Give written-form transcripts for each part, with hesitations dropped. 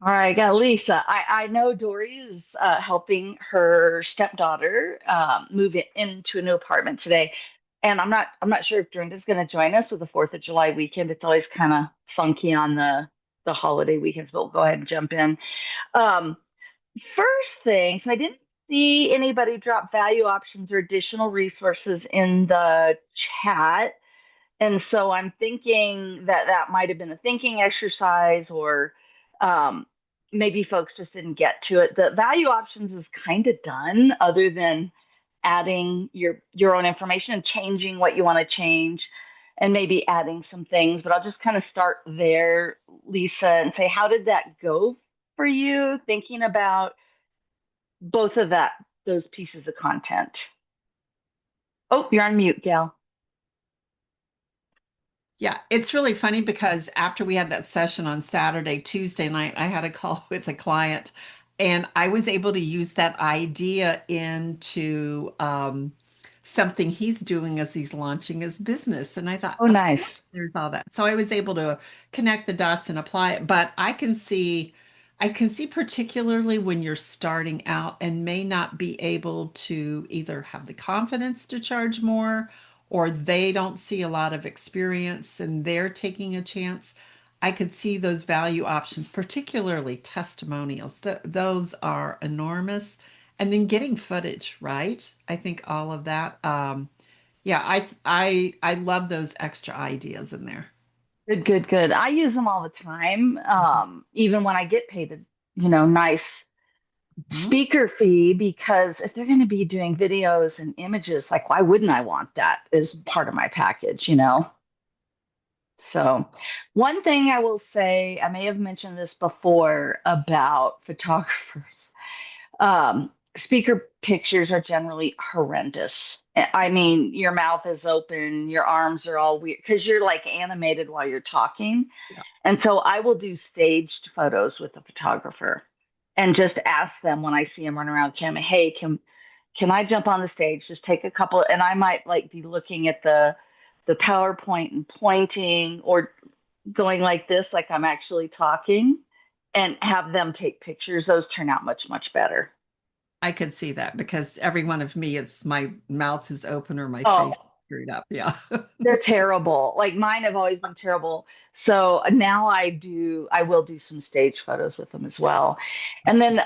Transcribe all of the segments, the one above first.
All right, got Lisa. I know Dory is helping her stepdaughter move into a new apartment today, and I'm not sure if Dorinda's going to join us with the Fourth of July weekend. It's always kind of funky on the holiday weekends, but we'll go ahead and jump in. Um, First thing, so I didn't see anybody drop value options or additional resources in the chat. And so I'm thinking that that might have been a thinking exercise, or um, maybe folks just didn't get to it. The value options is kind of done, other than adding your own information and changing what you want to change, and maybe adding some things. But I'll just kind of start there, Lisa, and say, how did that go for you? Thinking about both of those pieces of content. Oh, you're on mute, Gal. Yeah, it's really funny because after we had that session on Saturday, Tuesday night, I had a call with a client and I was able to use that idea into something he's doing as he's launching his business. And I thought, Oh, of course, nice. there's all that. So I was able to connect the dots and apply it. But I can see particularly when you're starting out and may not be able to either have the confidence to charge more or they don't see a lot of experience and they're taking a chance. I could see those value options, particularly testimonials. Those are enormous. And then getting footage, right? I think all of that. Yeah, I love those extra ideas in there. Good, good, good. I use them all the time. Even when I get paid a, nice Mhm. speaker fee, because if they're going to be doing videos and images, like why wouldn't I want that as part of my package? So, one thing I will say, I may have mentioned this before about photographers. Speaker pictures are generally horrendous. I mean, your mouth is open, your arms are all weird because you're like animated while you're talking. Yeah, And so I will do staged photos with a photographer and just ask them when I see them running around camera, hey, can I jump on the stage? Just take a couple, and I might like be looking at the PowerPoint and pointing or going like this, like I'm actually talking, and have them take pictures. Those turn out much, much better. I could see that because every one of me, it's my mouth is open or my face Oh, is screwed up. Yeah. they're terrible. Like mine have always been terrible. So now I will do some stage photos with them as well. And then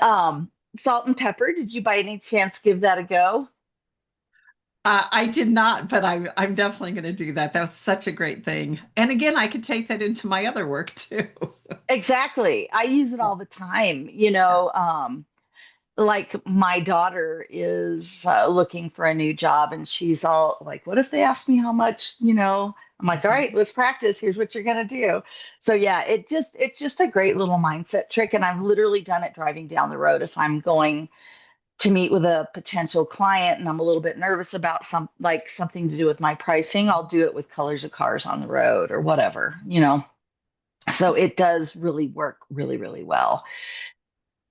salt and pepper, did you by any chance give that a go? I did not, but I'm definitely going to do that. That was such a great thing. And again, I could take that into my other work too. Exactly. I use it Yeah. all the time. Yeah. Like my daughter is looking for a new job and she's all like, what if they ask me how much, I'm like, all right, Mhm. let's practice. Here's what you're going to do. So yeah, it's just a great little mindset trick. And I've literally done it driving down the road. If I'm going to meet with a potential client and I'm a little bit nervous about something to do with my pricing, I'll do it with colors of cars on the road or whatever. So it does really work really, really well.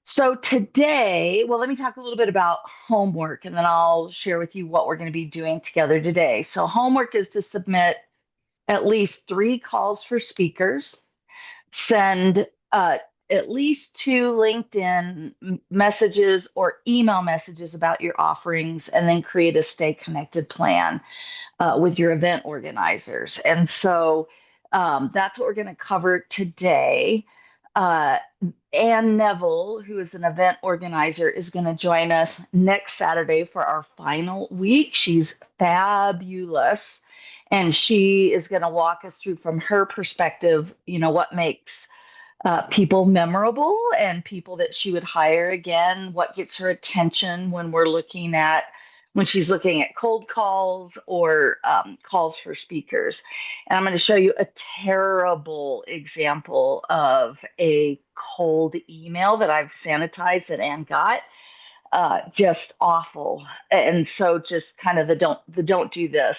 So today, well, let me talk a little bit about homework and then I'll share with you what we're going to be doing together today. So homework is to submit at least 3 calls for speakers, send at least 2 LinkedIn messages or email messages about your offerings, and then create a stay connected plan with your event organizers. And so that's what we're going to cover today. Uh, Ann Neville, who is an event organizer, is going to join us next Saturday for our final week. She's fabulous. And she is going to walk us through from her perspective, what makes people memorable and people that she would hire again, what gets her attention when she's looking at cold calls or calls for speakers. And I'm going to show you a terrible example of a cold email that I've sanitized that Ann got. Just awful. And so just kind of the don't do this.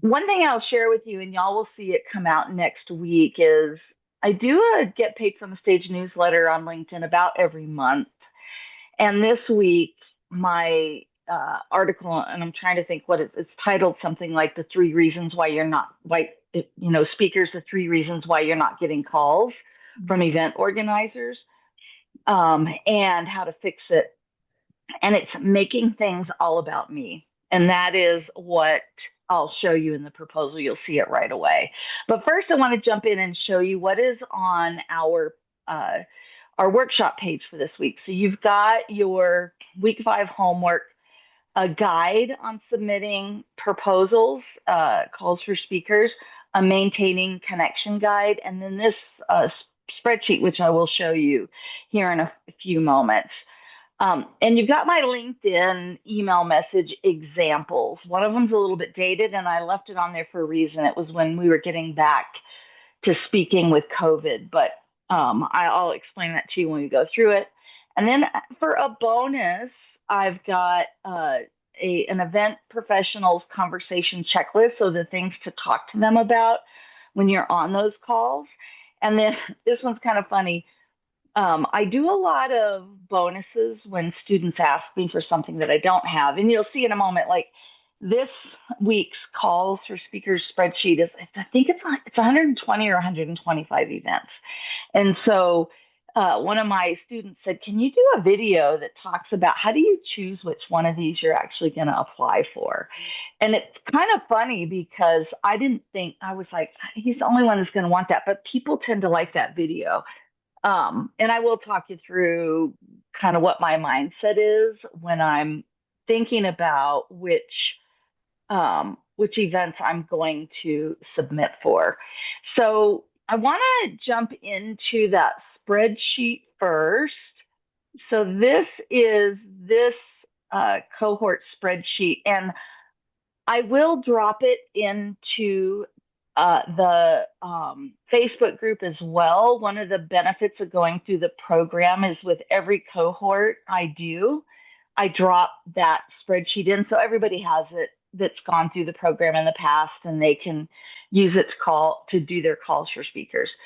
One thing I'll share with you, and y'all will see it come out next week, is I do a Get Paid from the Stage newsletter on LinkedIn about every month. And this week, my article, and I'm trying to think what it's titled, something like the 3 reasons why you're not, why, speakers, the 3 reasons why you're not getting calls from event organizers. and how to fix it. And it's making things all about me. And that is what I'll show you in the proposal. You'll see it right away. But first, I want to jump in and show you what is on uh, our workshop page for this week. So you've got your week 5 homework, a guide on submitting proposals, calls for speakers, a maintaining connection guide, and then this spreadsheet, which I will show you here in a few moments. And you've got my LinkedIn email message examples. One of them's a little bit dated, and I left it on there for a reason. It was when we were getting back to speaking with COVID, but I'll explain that to you when we go through it. And then for a bonus, I've got an event professionals conversation checklist. So the things to talk to them about when you're on those calls. And then this one's kind of funny. I do a lot of bonuses when students ask me for something that I don't have. And you'll see in a moment, like this week's calls for speakers spreadsheet is, I think it's 120 or 125 events. And so one of my students said, can you do a video that talks about how do you choose which one of these you're actually going to apply for? And it's kind of funny because I didn't think, I was like, he's the only one that's going to want that. But people tend to like that video. And I will talk you through kind of what my mindset is when I'm thinking about which events I'm going to submit for. So I want to jump into that spreadsheet first. So this is this cohort spreadsheet, and I will drop it into the Facebook group as well. One of the benefits of going through the program is with every cohort I drop that spreadsheet in so everybody has it that's gone through the program in the past and they can use it to do their calls for speakers.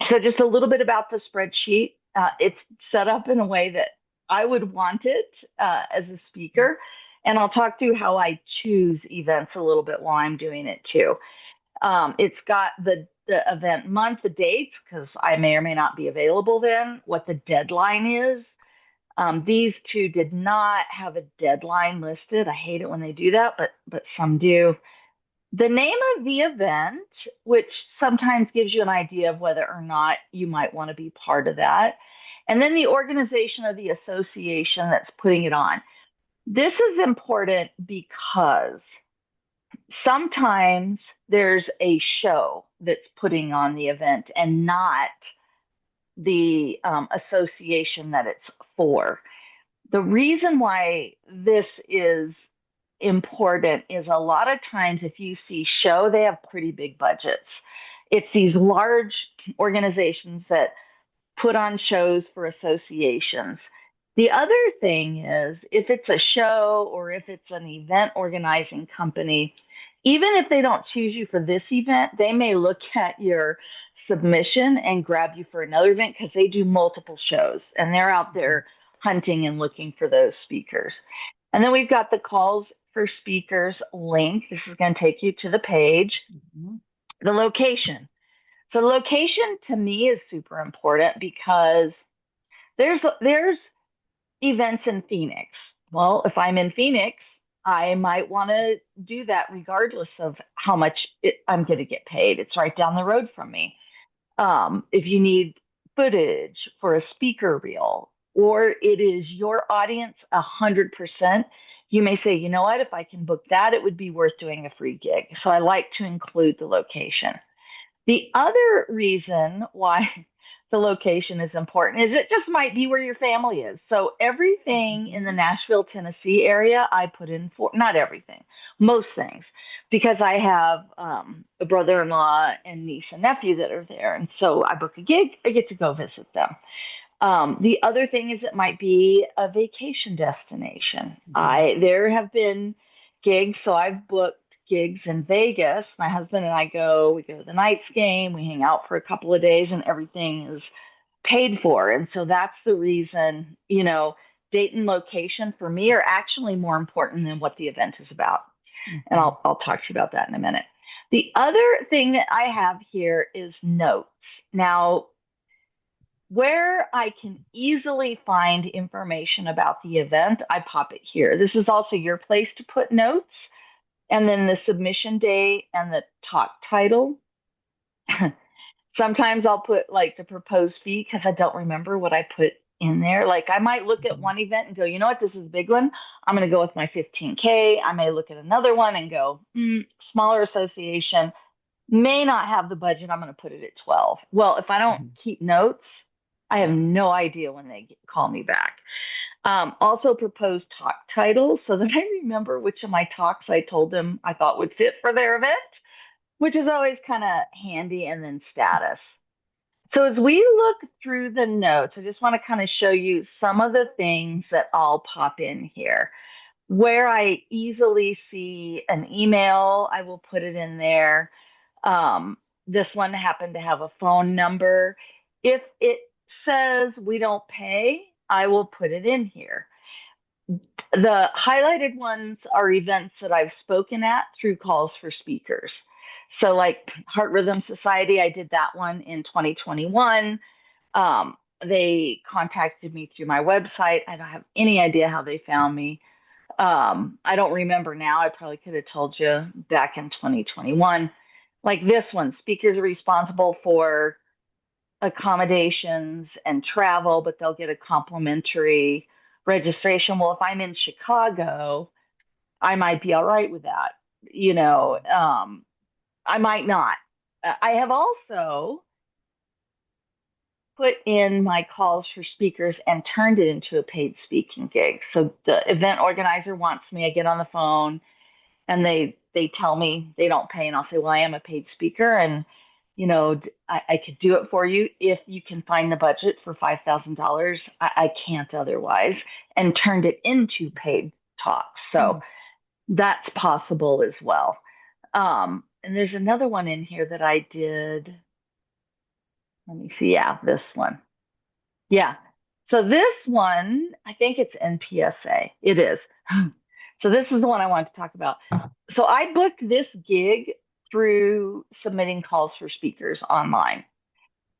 So just a little bit about the spreadsheet. It's set up in a way that I would want it as a speaker. And I'll talk through how I choose events a little bit while I'm doing it too. It's got the event month, the dates, because I may or may not be available then, what the deadline is. These two did not have a deadline listed. I hate it when they do that, but some do. The name of the event, which sometimes gives you an idea of whether or not you might want to be part of that. And then the organization of the association that's putting it on. This is important because sometimes there's a show that's putting on the event and not the association that it's for. The reason why this is important is a lot of times if you see show, they have pretty big budgets. It's these large organizations that put on shows for associations. The other thing is if it's a show or if it's an event organizing company, even if they don't choose you for this event, they may look at your submission and grab you for another event because they do multiple shows and they're out there hunting and looking for those speakers. And then we've got the calls for speakers link. This is going to take you to the page. Mm-hmm. The location. So the location to me is super important because there's events in Phoenix. Well, if I'm in Phoenix, I might want to do that regardless of how much I'm going to get paid. It's right down the road from me. If you need footage for a speaker reel, or it is your audience 100%, you may say, you know what, if I can book that, it would be worth doing a free gig. So I like to include the location. The other reason why the location is important is it just might be where your family is. So everything in the Nashville, Tennessee area, I put in for, not everything, most things, because I have a brother-in-law and niece and nephew that are there. And so I book a gig, I get to go visit them. The other thing is it might be a vacation destination. Yeah. There have been gigs, so I've booked gigs in Vegas. My husband and we go to the Knights game, we hang out for a couple of days, and everything is paid for. And so that's the reason, date and location for me are actually more important than what the event is about. And Mm-hmm. I'll talk to you about that in a minute. The other thing that I have here is notes. Now, where I can easily find information about the event, I pop it here. This is also your place to put notes, and then the submission date and the talk title. Sometimes I'll put like the proposed fee because I don't remember what I put in there. Like I might look at Mhm. one event and go, you know what, this is a big one. I'm going to go with my 15K. I may look at another one and go, smaller association may not have the budget. I'm going to put it at 12. Well, if I don't Mhm. keep notes, I have Yeah. no idea when they call me back. Also proposed talk titles so that I remember which of my talks I told them I thought would fit for their event, which is always kind of handy, and then status. So as we look through the notes, I just want to kind of show you some of the things that I'll pop in here. Where I easily see an email, I will put it in there. Um, this one happened to have a phone number. If it says we don't pay, I will put it in here. The highlighted ones are events that I've spoken at through calls for speakers. So, like Heart Rhythm Society, I did that one in 2021. They contacted me through my website. I don't have any idea how they found me. I don't remember now. I probably could have told you back in 2021. Like this one, speakers are responsible for accommodations and travel, but they'll get a complimentary registration. Well, if I'm in Chicago, I might be all right with that. You know, I might not. I have also put in my calls for speakers and turned it into a paid speaking gig. So the event organizer wants me, I get on the phone and they tell me they don't pay, and I'll say, well, I am a paid speaker, and I could do it for you if you can find the budget for $5,000. I can't otherwise, and turned it into paid talks. So Mm. that's possible as well. And there's another one in here that I did. Let me see. Yeah, this one. Yeah. So this one, I think it's NPSA. It is. So this is the one I wanted to talk about. So I booked this gig through submitting calls for speakers online.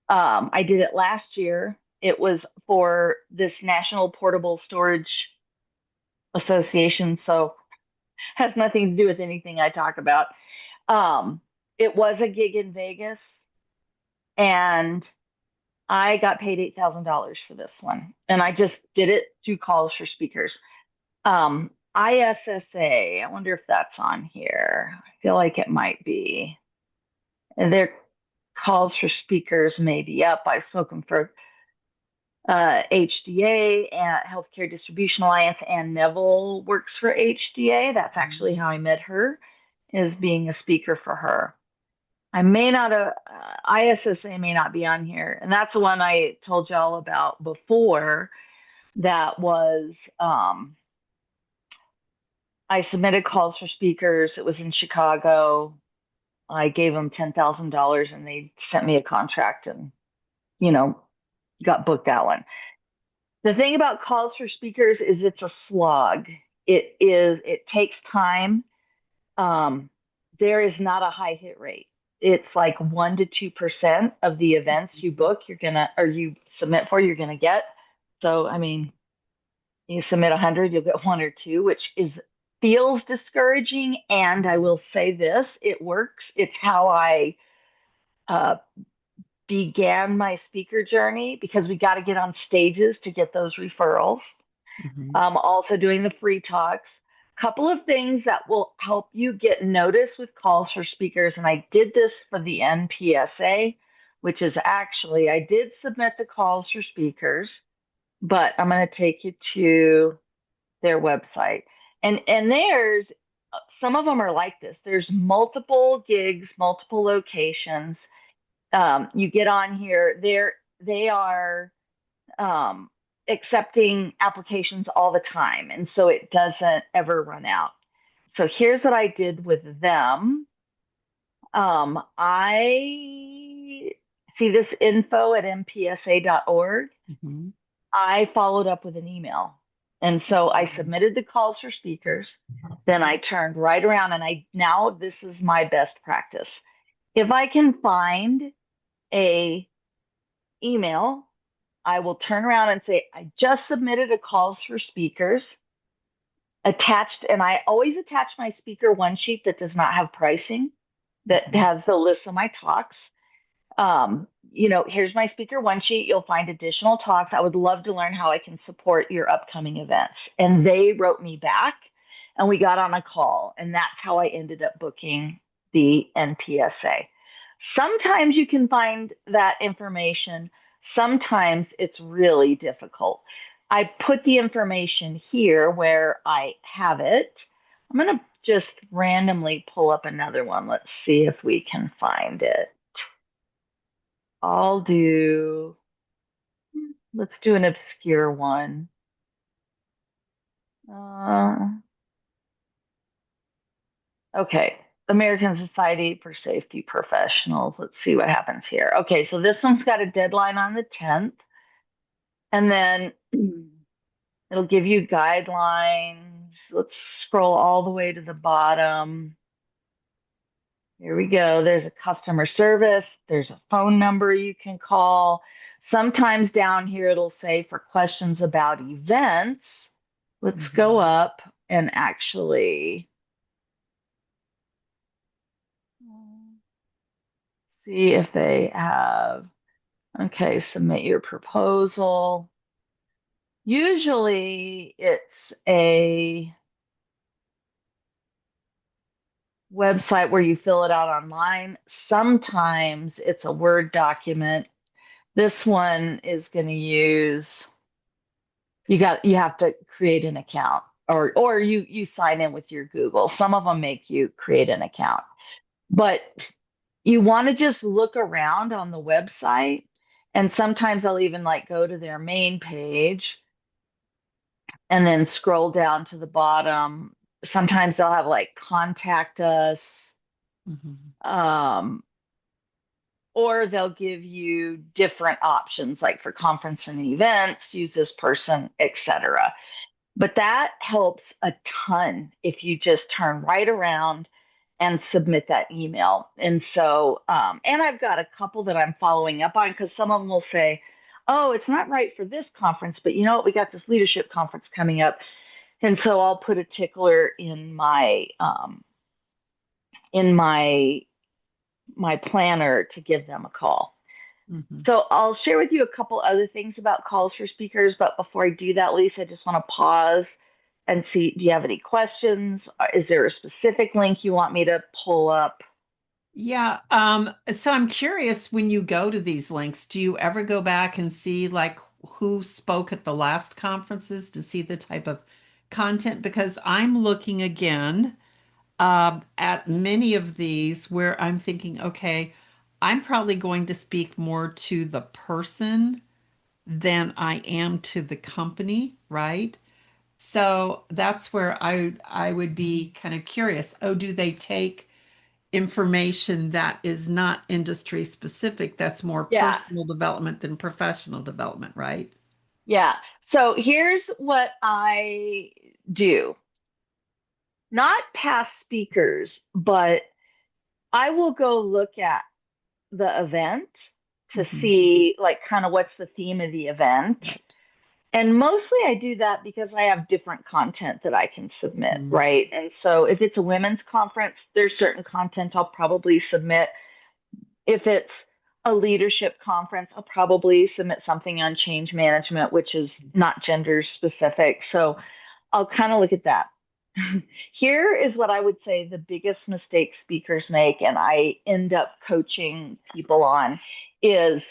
I did it last year. It was for this National Portable Storage Association, so has nothing to do with anything I talk about. Um, it was a gig in Vegas, and I got paid $8,000 for this one, and I just did it through calls for speakers. ISSA, I wonder if that's on here. I feel like it might be. And their calls for speakers may be up. I've spoken for HDA, and Healthcare Distribution Alliance, and Neville works for HDA. That's actually how I met her, is being a speaker for her. I may not have, ISSA may not be on here. And that's the one I told y'all about before. That was, I submitted calls for speakers. It was in Chicago. I gave them $10,000 and they sent me a contract, and, you know, got booked that one. The thing about calls for speakers is it's a slog. It takes time. Um, there is not a high hit rate. It's like 1 to 2% of the events you book, or you submit for, you're gonna get. So, I mean, you submit 100, you'll get one or two, which is feels discouraging. And I will say this, it works. It's how I uh, began my speaker journey, because we got to get on stages to get those referrals. Mhm. Also doing the free talks. Couple of things that will help you get noticed with calls for speakers. And I did this for the NPSA, which is actually, I did submit the calls for speakers, but I'm going to take you to their website. And there's some of them are like this. There's multiple gigs, multiple locations. You get on here, they are um, accepting applications all the time, and so it doesn't ever run out. So here's what I did with them. I see this info at mpsa.org. Mhm. I followed up with an email. And so I submitted the calls for speakers. Then I turned right around, and now this is my best practice. If I can find a email I will turn around and say, I just submitted a calls for speakers attached, and I always attach my speaker one sheet that does not have pricing, that Mhm. has the list of my talks. Here's my speaker one sheet. You'll find additional talks. I would love to learn how I can support your upcoming events. And they wrote me back and we got on a call. And that's how I ended up booking the NPSA. Sometimes you can find that information. Sometimes it's really difficult. I put the information here where I have it. I'm going to just randomly pull up another one. Let's see if we can find it. I'll do, let's do an obscure one. Uh, okay. American Society for Safety Professionals. Let's see what happens here. Okay, so this one's got a deadline on the 10th, and then it'll give you guidelines. Let's scroll all the way to the bottom. Here we go. There's a customer service. There's a phone number you can call. Sometimes down here it'll say for questions about events. Let's go Mhm. up and actually see if they have, okay, submit your proposal. Usually it's a website where you fill it out online. Sometimes it's a Word document. This one is going to use, you have to create an account, or you sign in with your Google. Some of them make you create an account. But you want to just look around on the website, and sometimes I'll even like go to their main page and then scroll down to the bottom. Sometimes they'll have like contact us, Mhm. um, or they'll give you different options like for conference and events, use this person, etc. But that helps a ton if you just turn right around and submit that email. And so, and I've got a couple that I'm following up on because some of them will say, oh, it's not right for this conference, but you know what? We got this leadership conference coming up. And so I'll put a tickler in my planner to give them a call. Mhm. So I'll share with you a couple other things about calls for speakers, but before I do that, Lisa, I just want to pause and see, do you have any questions? Is there a specific link you want me to pull up? Yeah, so I'm curious when you go to these links, do you ever go back and see like who spoke at the last conferences to see the type of content? Because I'm looking again at many of these where I'm thinking, okay, I'm probably going to speak more to the person than I am to the company, right? So that's where I would be kind of curious. Oh, do they take information that is not industry specific, that's more Yeah, personal development than professional development, right? yeah. So here's what I do. Not past speakers, but I will go look at the event to Hmm. see like kind of what's the theme of the event. Right. And mostly I do that because I have different content that I can submit, Hmm. right? And so if it's a women's conference, there's certain content I'll probably submit. If it's a leadership conference, I'll probably submit something on change management, which is not gender specific. So I'll kind of look at that. Here is what I would say the biggest mistake speakers make, and I end up coaching people on, is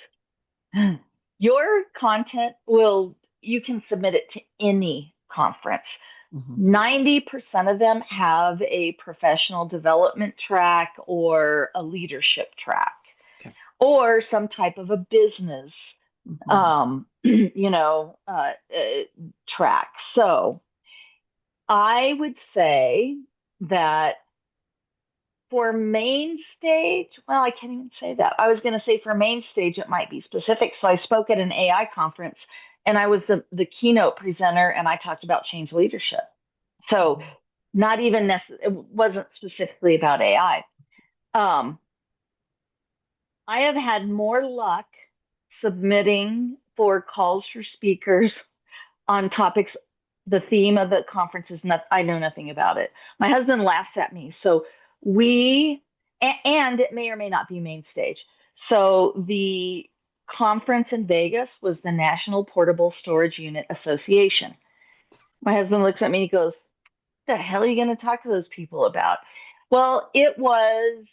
your content will, you can submit it to any conference. Hmm. 90% of them have a professional development track or a leadership track Okay. or some type of a business Hmm. um, you know, track. So I would say that for main stage, well, I can't even say that. I was going to say for main stage, it might be specific. So I spoke at an AI conference and I was the keynote presenter and I talked about change leadership. So not even it wasn't specifically about AI. Um, I have had more luck submitting for calls for speakers on topics. The theme of the conference is not, I know nothing about it. My husband laughs at me. So we, and it may or may not be main stage. So the conference in Vegas was the National Portable Storage Unit Association. My husband looks at me and he goes, the hell are you going to talk to those people about? Well, it was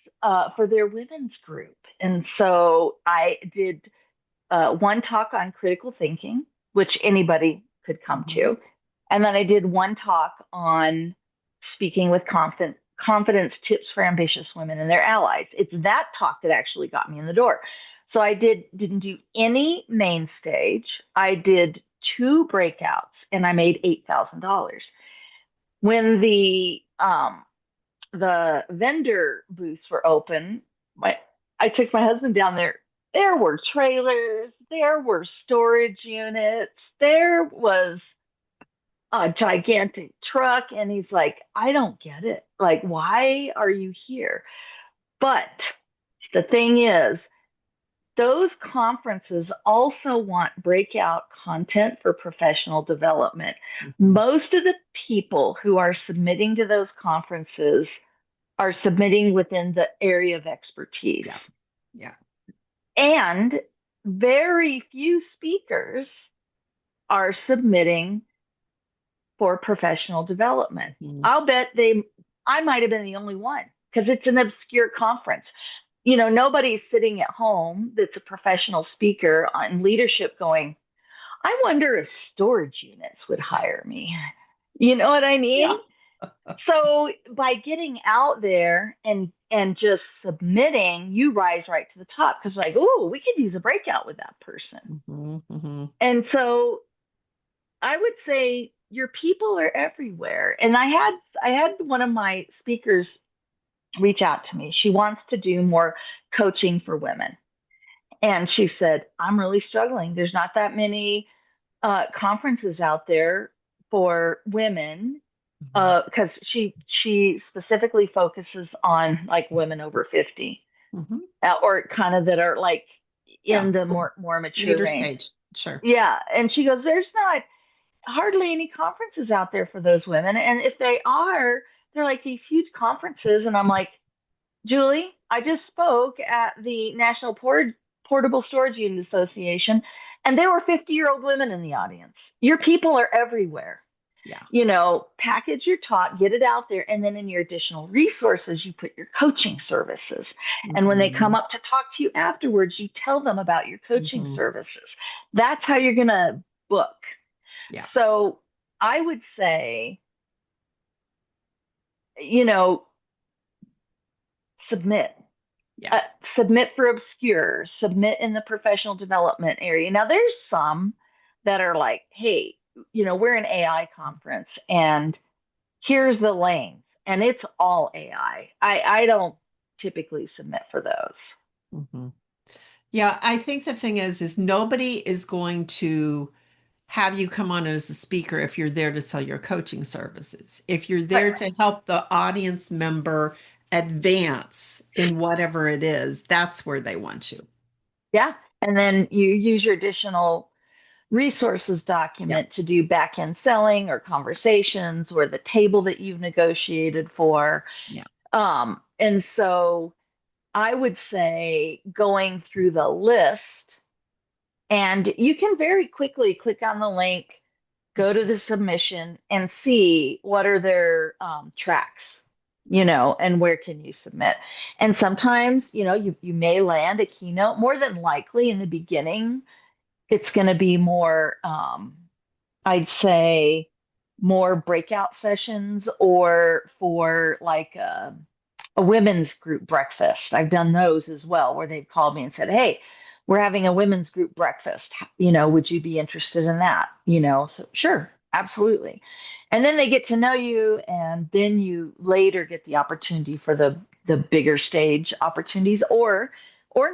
for their women's group. And so I did one talk on critical thinking, which anybody could come Hmm. to. And then I did one talk on speaking with confidence tips for ambitious women and their allies. It's that talk that actually got me in the door. So I didn't do any main stage. I did two breakouts and I made $8,000. When the vendor booths were open, my I took my husband down there. There were trailers, there were storage units, there was a gigantic truck, and he's like, I don't get it. Like, why are you here? But the thing is, those conferences also want breakout content for professional development. Hmm. Most of the people who are submitting to those conferences are submitting within the area of expertise. Yeah. Yeah. And very few speakers are submitting for professional development. Hmm. I'll bet I might have been the only one because it's an obscure conference. Nobody's sitting at home that's a professional speaker on leadership going, I wonder if storage units would hire me. You know what I Yeah. mean? So by getting out there and just submitting, you rise right to the top because like, oh, we could use a breakout with that person. Hmm. Hmm. And so I would say your people are everywhere. And I had one of my speakers reach out to me. She wants to do more coaching for women. And she said, I'm really struggling. There's not that many conferences out there for women Hmm. because she specifically focuses on like women over 50 Hmm. or kind of that are like Yeah. in the more mature Later range. stage. Sure. Yeah, and she goes, there's not hardly any conferences out there for those women, and if they are, they're like these huge conferences, and I'm like, Julie, I just spoke at the National Portable Storage Unit Association, and there were 50-year-old women in the audience. Your Yeah. people are everywhere. Yeah. Package your talk, get it out there, and then in your additional resources, you put your coaching services. And when they come Hmm. up to talk to you afterwards, you tell them about your coaching Hmm. services. That's how you're going to book. Yeah. So I would say, you know, submit. Yeah. Submit for obscure, submit in the professional development area. Now, there's some that are like, hey, we're an AI conference and here's the lanes, and it's all AI. I don't typically submit for those. Hmm. Yeah, I think the thing is nobody is going to have you come on as a speaker if you're there to sell your coaching services. If you're Right. there to help the audience member advance in whatever it is, that's where they want you. Yeah. And then you use your additional resources Yeah. document to do back end selling or conversations or the table that you've negotiated for. Yeah. And so I would say going through the list, and you can very quickly click on the link, go to the submission, and see what are their tracks, and where can you submit. And sometimes, you may land a keynote. More than likely in the beginning, it's going to be more, I'd say, more breakout sessions or for like a women's group breakfast. I've done those as well, where they've called me and said, hey, we're having a women's group breakfast. Would you be interested in that? So sure, absolutely. And then they get to know you, and then you later get the opportunity for the bigger stage opportunities, or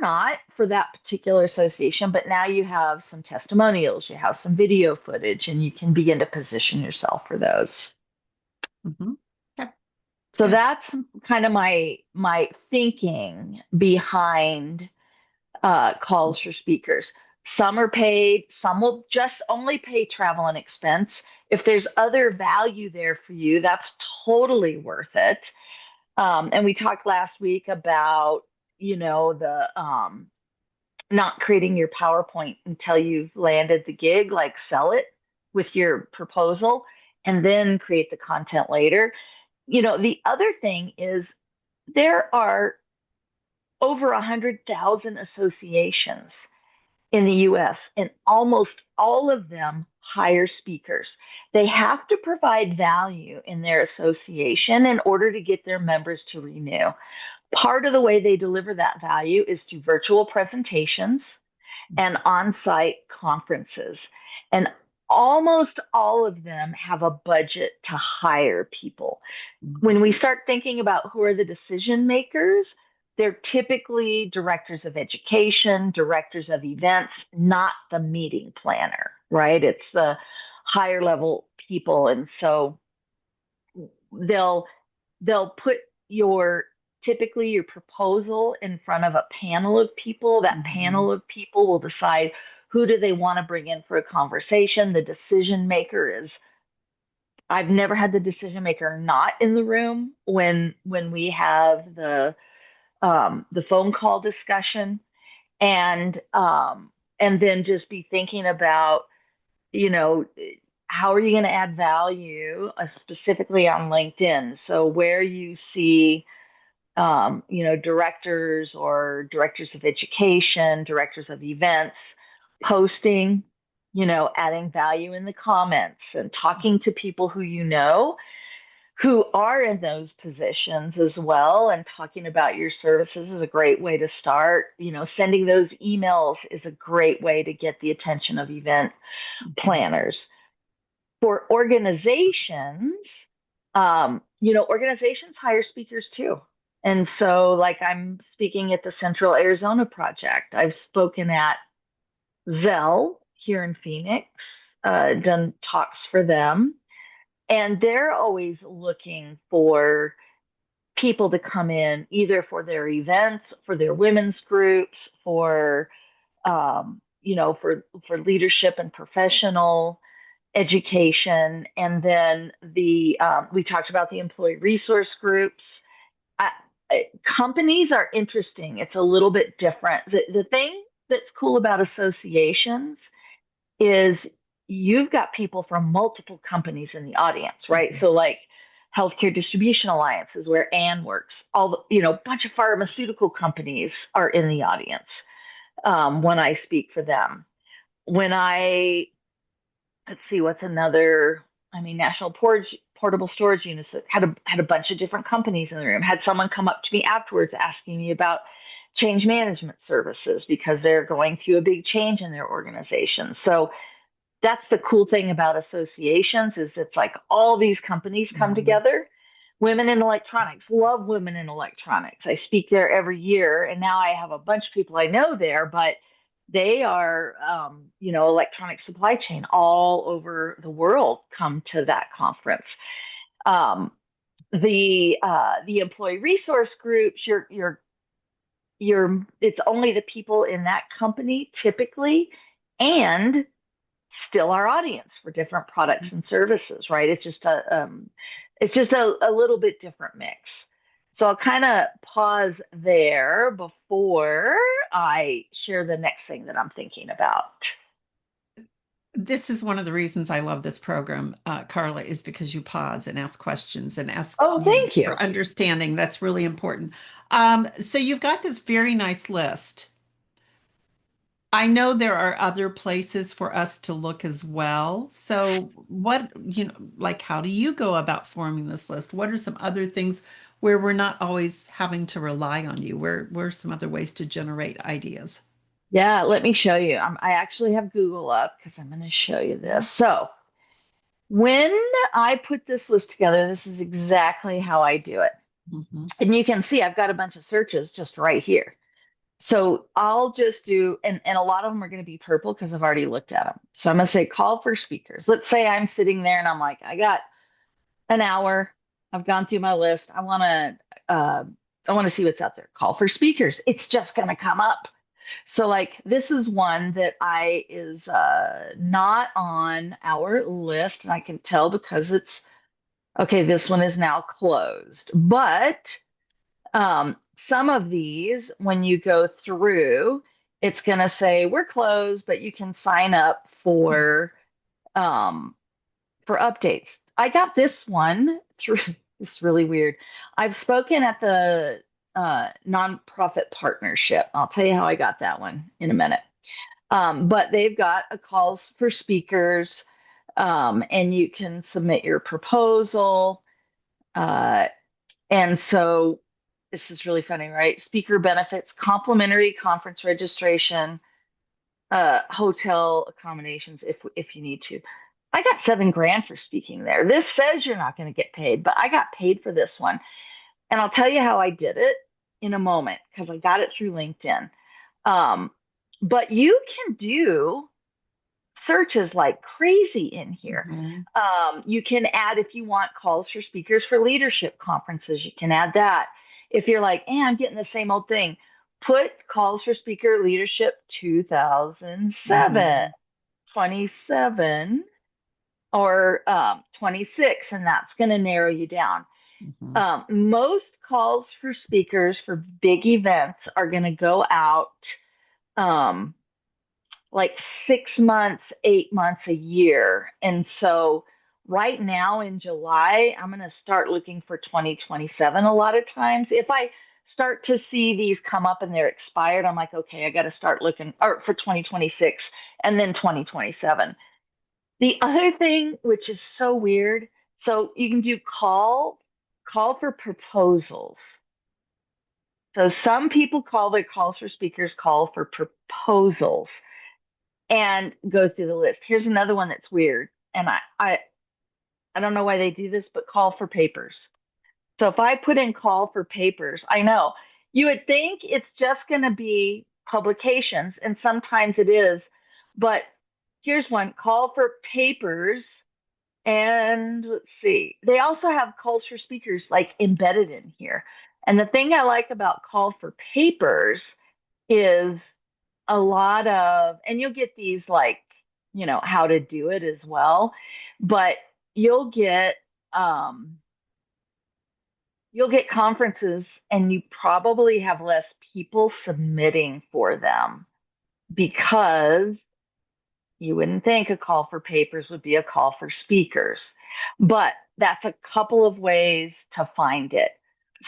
not for that particular association, but now you have some testimonials, you have some video footage, and you can begin to position yourself for those. Hmm. Okay. It's So good. that's kind of my thinking behind calls for speakers. Some are paid, some will just only pay travel and expense. If there's other value there for you, that's totally worth it. And we talked last week about, the not creating your PowerPoint until you've landed the gig, like sell it with your proposal and then create the content later. The other thing is there are over 100,000 associations in the US, and almost all of them hire speakers. They have to provide value in their association in order to get their members to renew. Part of the way they deliver that value is through virtual presentations and on site conferences. And almost all of them have a budget to hire people. When we start thinking about who are the decision makers, they're typically directors of education, directors of events, not the meeting planner, right? It's the higher level people. And so they'll they'll put your typically your proposal in front of a panel of people. That Mhm. panel of people will decide who do they want to bring in for a conversation. The decision maker is I've never had the decision maker not in the room when we have the phone call discussion, and then just be thinking about, you know how are you going to add value, specifically on LinkedIn. So where you see directors or directors of education, directors of events posting, adding value in the comments and talking to people who are in those positions as well, and talking about your services is a great way to start. Sending those emails is a great way to get the attention of event Mhm. planners. For organizations, organizations hire speakers too. And so, like, I'm speaking at the Central Arizona Project. I've spoken at Zell here in Phoenix, done talks for them. And they're always looking for people to come in either for their events, for their women's groups, for leadership and professional education. And then we talked about the employee resource groups. Companies are interesting. It's a little bit different. The thing that's cool about associations is you've got people from multiple companies in the audience, right? Mhm. So like Healthcare Distribution Alliance is where Anne works. All the, a bunch of pharmaceutical companies are in the audience when I speak for them. When I let's see what's another. I mean, portable storage units had a bunch of different companies in the room. Had someone come up to me afterwards asking me about change management services because they're going through a big change in their organization. So that's the cool thing about associations is it's like all these companies come Mhm. together. Women in electronics, love women in electronics. I speak there every year, and now I have a bunch of people I know there, but they are, electronic supply chain all over the world come to that conference. Um, the employee resource groups, it's only the people in that company typically, and still our audience for different products and services, right? It's just a little bit different mix. So I'll kind of pause there before I share the next thing that I'm thinking about. This is one of the reasons I love this program, Carla, is because you pause and ask questions and ask, Oh, thank you. for understanding. That's really important. So you've got this very nice list. I know there are other places for us to look as well. So like how do you go about forming this list? What are some other things where we're not always having to rely on you? Where are some other ways to generate ideas? Yeah, let me show you. I actually have Google up because I'm going to show you this. So when I put this list together, this is exactly how I do it. Mhm. And you can see I've got a bunch of searches just right here. So I'll just do, and a lot of them are going to be purple because I've already looked at them. So I'm going to say call for speakers. Let's say I'm sitting there and I'm like, I got an hour. I've gone through my list. I want to see what's out there. Call for speakers. It's just going to come up. So like this is one that I is not on our list, and I can tell because it's okay, this one is now closed. But some of these, when you go through, it's going to say we're closed, but you can sign up um, for updates. I got this one through. It's really weird. I've spoken at the nonprofit partnership. I'll tell you how I got that one in a minute. But they've got a calls for speakers, and you can submit your proposal. Uh, and so this is really funny, right? Speaker benefits, complimentary conference registration, hotel accommodations if you need to. I got 7 grand for speaking there. This says you're not going to get paid, but I got paid for this one. And I'll tell you how I did it in a moment because I got it through LinkedIn. Um, but you can do searches like crazy in here. Mhm. You can add, if you want, calls for speakers for leadership conferences, you can add that. If you're like, I'm getting the same old thing, put calls for speaker leadership 2007, Mhm. 27, or 26, and that's going to narrow you down. Mhm. Most calls for speakers for big events are going to go out um, like 6 months, 8 months, a year. And so right now in July, I'm going to start looking for 2027 a lot of times. If I start to see these come up and they're expired, I'm like, okay, I got to start looking or for 2026 and then 2027. The other thing, which is so weird, so you can do call for proposals. So some people call their calls for speakers call for proposals and go through the list. Here's another one that's weird, and I don't know why they do this, but call for papers. So if I put in call for papers, I know you would think it's just going to be publications, and sometimes it is, but here's one call for papers. And let's see, they also have calls for speakers like embedded in here. And the thing I like about call for papers is a lot of, and you'll get these like, how to do it as well, but you'll get, um, you'll get conferences and you probably have less people submitting for them because you wouldn't think a call for papers would be a call for speakers, but that's a couple of ways to find it.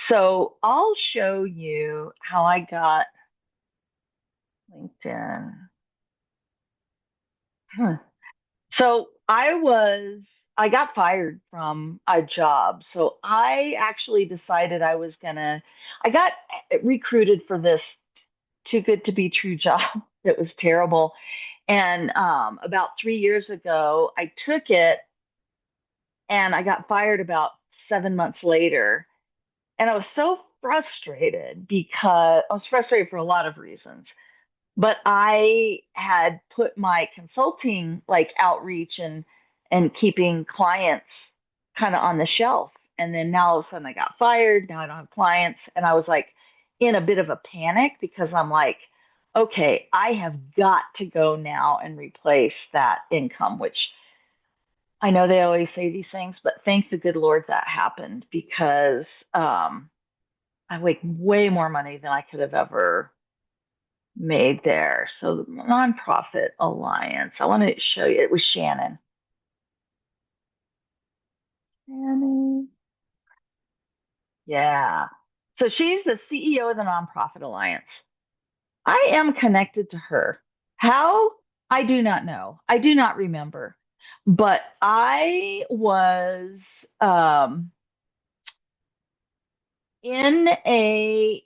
So I'll show you how I got LinkedIn. Hmm. So I got fired from a job. So I actually decided I got recruited for this too good to be true job. It was terrible. And about 3 years ago, I took it and I got fired about 7 months later. And I was so frustrated because I was frustrated for a lot of reasons. But I had put my consulting like outreach and keeping clients kind of on the shelf. And then now all of a sudden I got fired. Now I don't have clients. And I was like in a bit of a panic because I'm like, okay, I have got to go now and replace that income, which I know they always say these things, but thank the good Lord that happened because I make way more money than I could have ever made there. So the Nonprofit Alliance, I want to show you. It was Shannon. Shannon. Yeah. So she's the CEO of the Nonprofit Alliance. I am connected to her. How? I do not know. I do not remember. But I was in a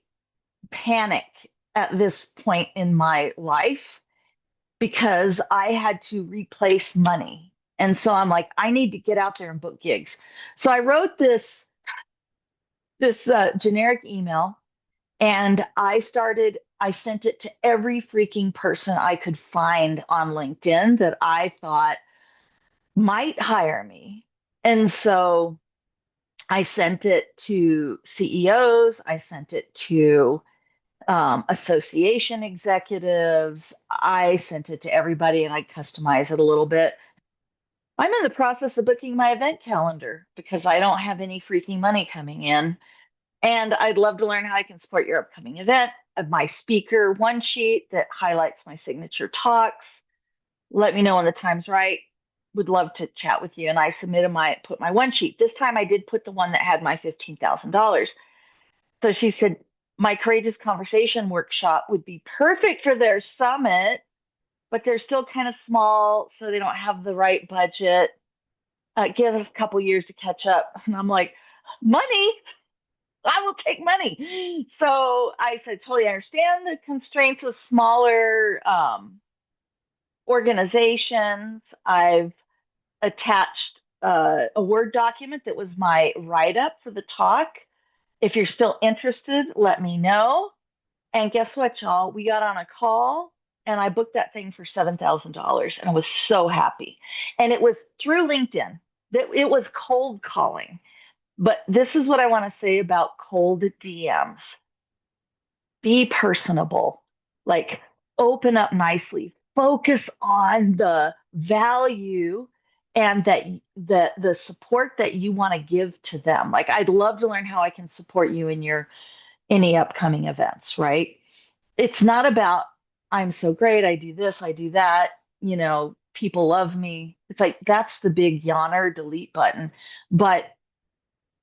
panic at this point in my life because I had to replace money. And so I'm like, I need to get out there and book gigs. So I wrote this generic email and I sent it to every freaking person I could find on LinkedIn that I thought might hire me. And so I sent it to CEOs, I sent it to association executives. I sent it to everybody and I customize it a little bit. I'm in the process of booking my event calendar because I don't have any freaking money coming in. And I'd love to learn how I can support your upcoming event. My speaker one sheet that highlights my signature talks. Let me know when the time's right. Would love to chat with you. And I put my one sheet. This time I did put the one that had my $15,000. So she said, my courageous conversation workshop would be perfect for their summit, but they're still kind of small, so they don't have the right budget. Give us a couple years to catch up. And I'm like, money? I will take money. So I said, totally understand the constraints of smaller organizations. I've attached a Word document that was my write up for the talk. If you're still interested, let me know. And guess what, y'all? We got on a call and I booked that thing for $7,000 and I was so happy. And it was through LinkedIn. It was cold calling. But this is what I want to say about cold DMs. Be personable, like open up nicely, focus on the value and the support that you want to give to them. Like I'd love to learn how I can support you in your any upcoming events, right? It's not about I'm so great, I do this, I do that, people love me. It's like that's the big yawner delete button. But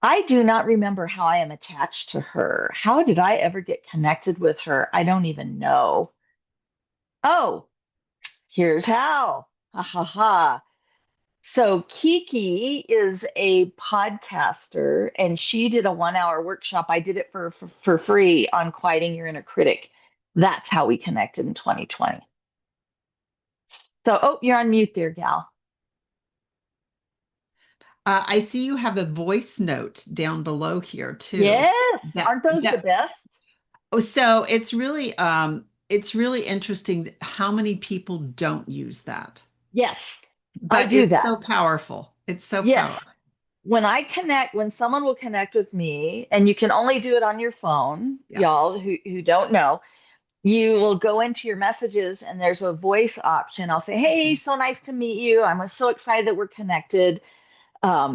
I do not remember how I am attached to her. How did I ever get connected with her? I don't even know. Oh, here's how. Ha ha ha. So Kiki is a podcaster and she did a 1 hour workshop. I did it for free on quieting your inner critic. That's how we connected in 2020. So, oh, you're on mute there, gal. I see you have a voice note down below here too. Yes. That Aren't those the that best? oh, so it's really interesting how many people don't use that. Yes, I But do it's that. so powerful. It's so Yes. powerful. When someone will connect with me, and you can only do it on your phone, Yeah. y'all who don't know, you will go into your messages and there's a voice option. I'll say, hey, so nice to meet you. I'm so excited that we're connected. Let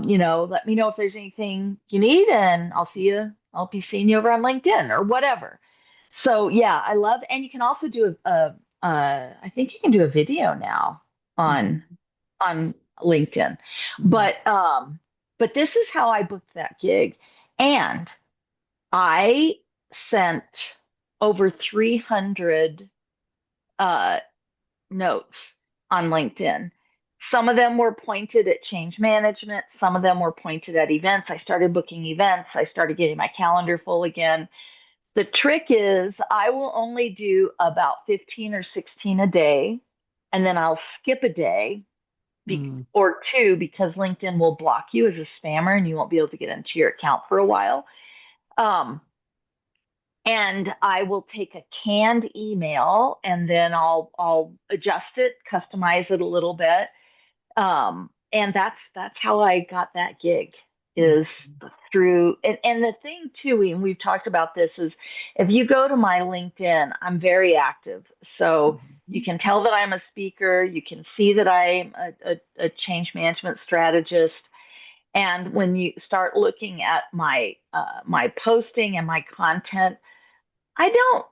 me know if there's anything you need, and I'll see you. I'll be seeing you over on LinkedIn or whatever. So yeah, I love, and you can also do I think you can do a video now on Mhm. on LinkedIn. Mhm. But this is how I booked that gig. And I sent over 300 uh, notes on LinkedIn. Some of them were pointed at change management, some of them were pointed at events. I started booking events, I started getting my calendar full again. The trick is I will only do about 15 or 16 a day, and then I'll skip a day Mm. or two because LinkedIn will block you as a spammer and you won't be able to get into your account for a while. Um, and I will take a canned email and then I'll adjust it, customize it a little bit. And that's how I got that gig Mm. is through and the thing too, and we've talked about this is if you go to my LinkedIn, I'm very active. So you Mhm. can tell that I'm a speaker, you can see that I'm a change management strategist. And when you start looking at my posting and my content, I don't,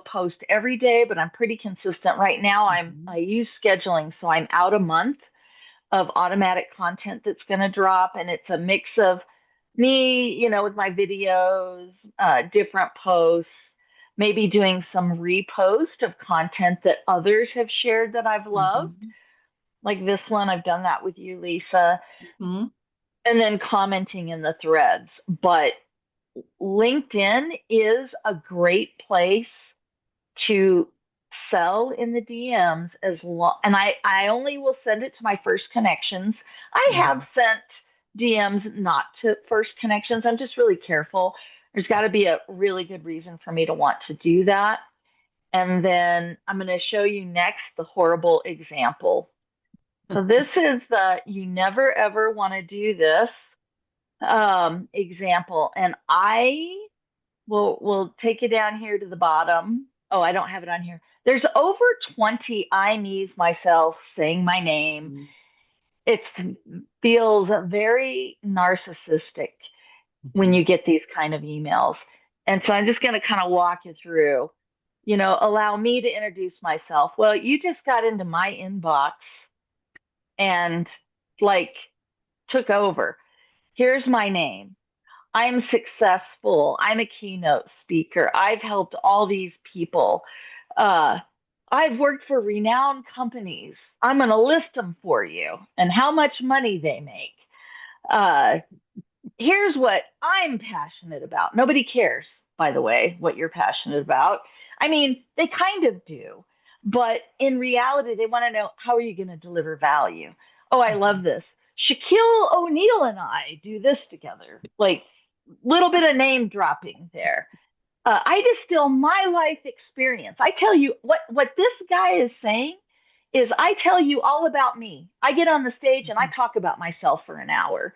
post every day, but I'm pretty consistent. Right now I Mhm. use scheduling, so I'm out a month of automatic content that's going to drop. And it's a mix of me, with my videos, different posts, maybe doing some repost of content that others have shared that I've loved. Mhm. Like this one, I've done that with you, Lisa, Mhm. and then commenting in the threads. But LinkedIn is a great place to sell in the DMs as long, and I only will send it to my first connections. I Mhm. have sent DMs not to first connections. I'm just really careful. There's got to be a really good reason for me to want to do that. And then I'm going to show you next the horrible example. So this is the you never ever want to do this example. And I we'll take you down here to the bottom. Oh, I don't have it on here. There's over 20 I me's myself saying my name. Mhm. It feels very narcissistic when Mhm. you get these kind of emails. And so I'm just going to kind of walk you through, allow me to introduce myself. Well, you just got into my inbox and like took over. Here's my name. I'm successful. I'm a keynote speaker. I've helped all these people. Uh, I've worked for renowned companies. I'm going to list them for you and how much money they make. Uh, Here's what I'm passionate about. Nobody cares, by the way, what you're passionate about. I mean, they kind of do, but in reality, they want to know how are you going to deliver value? Oh, I love Mhm. this. Shaquille O'Neal and I do this together. Like little bit of name dropping there. I distill my life experience. I tell you what this guy is saying is I tell you all about me. I get on the stage and I Mhm. talk about myself for an hour.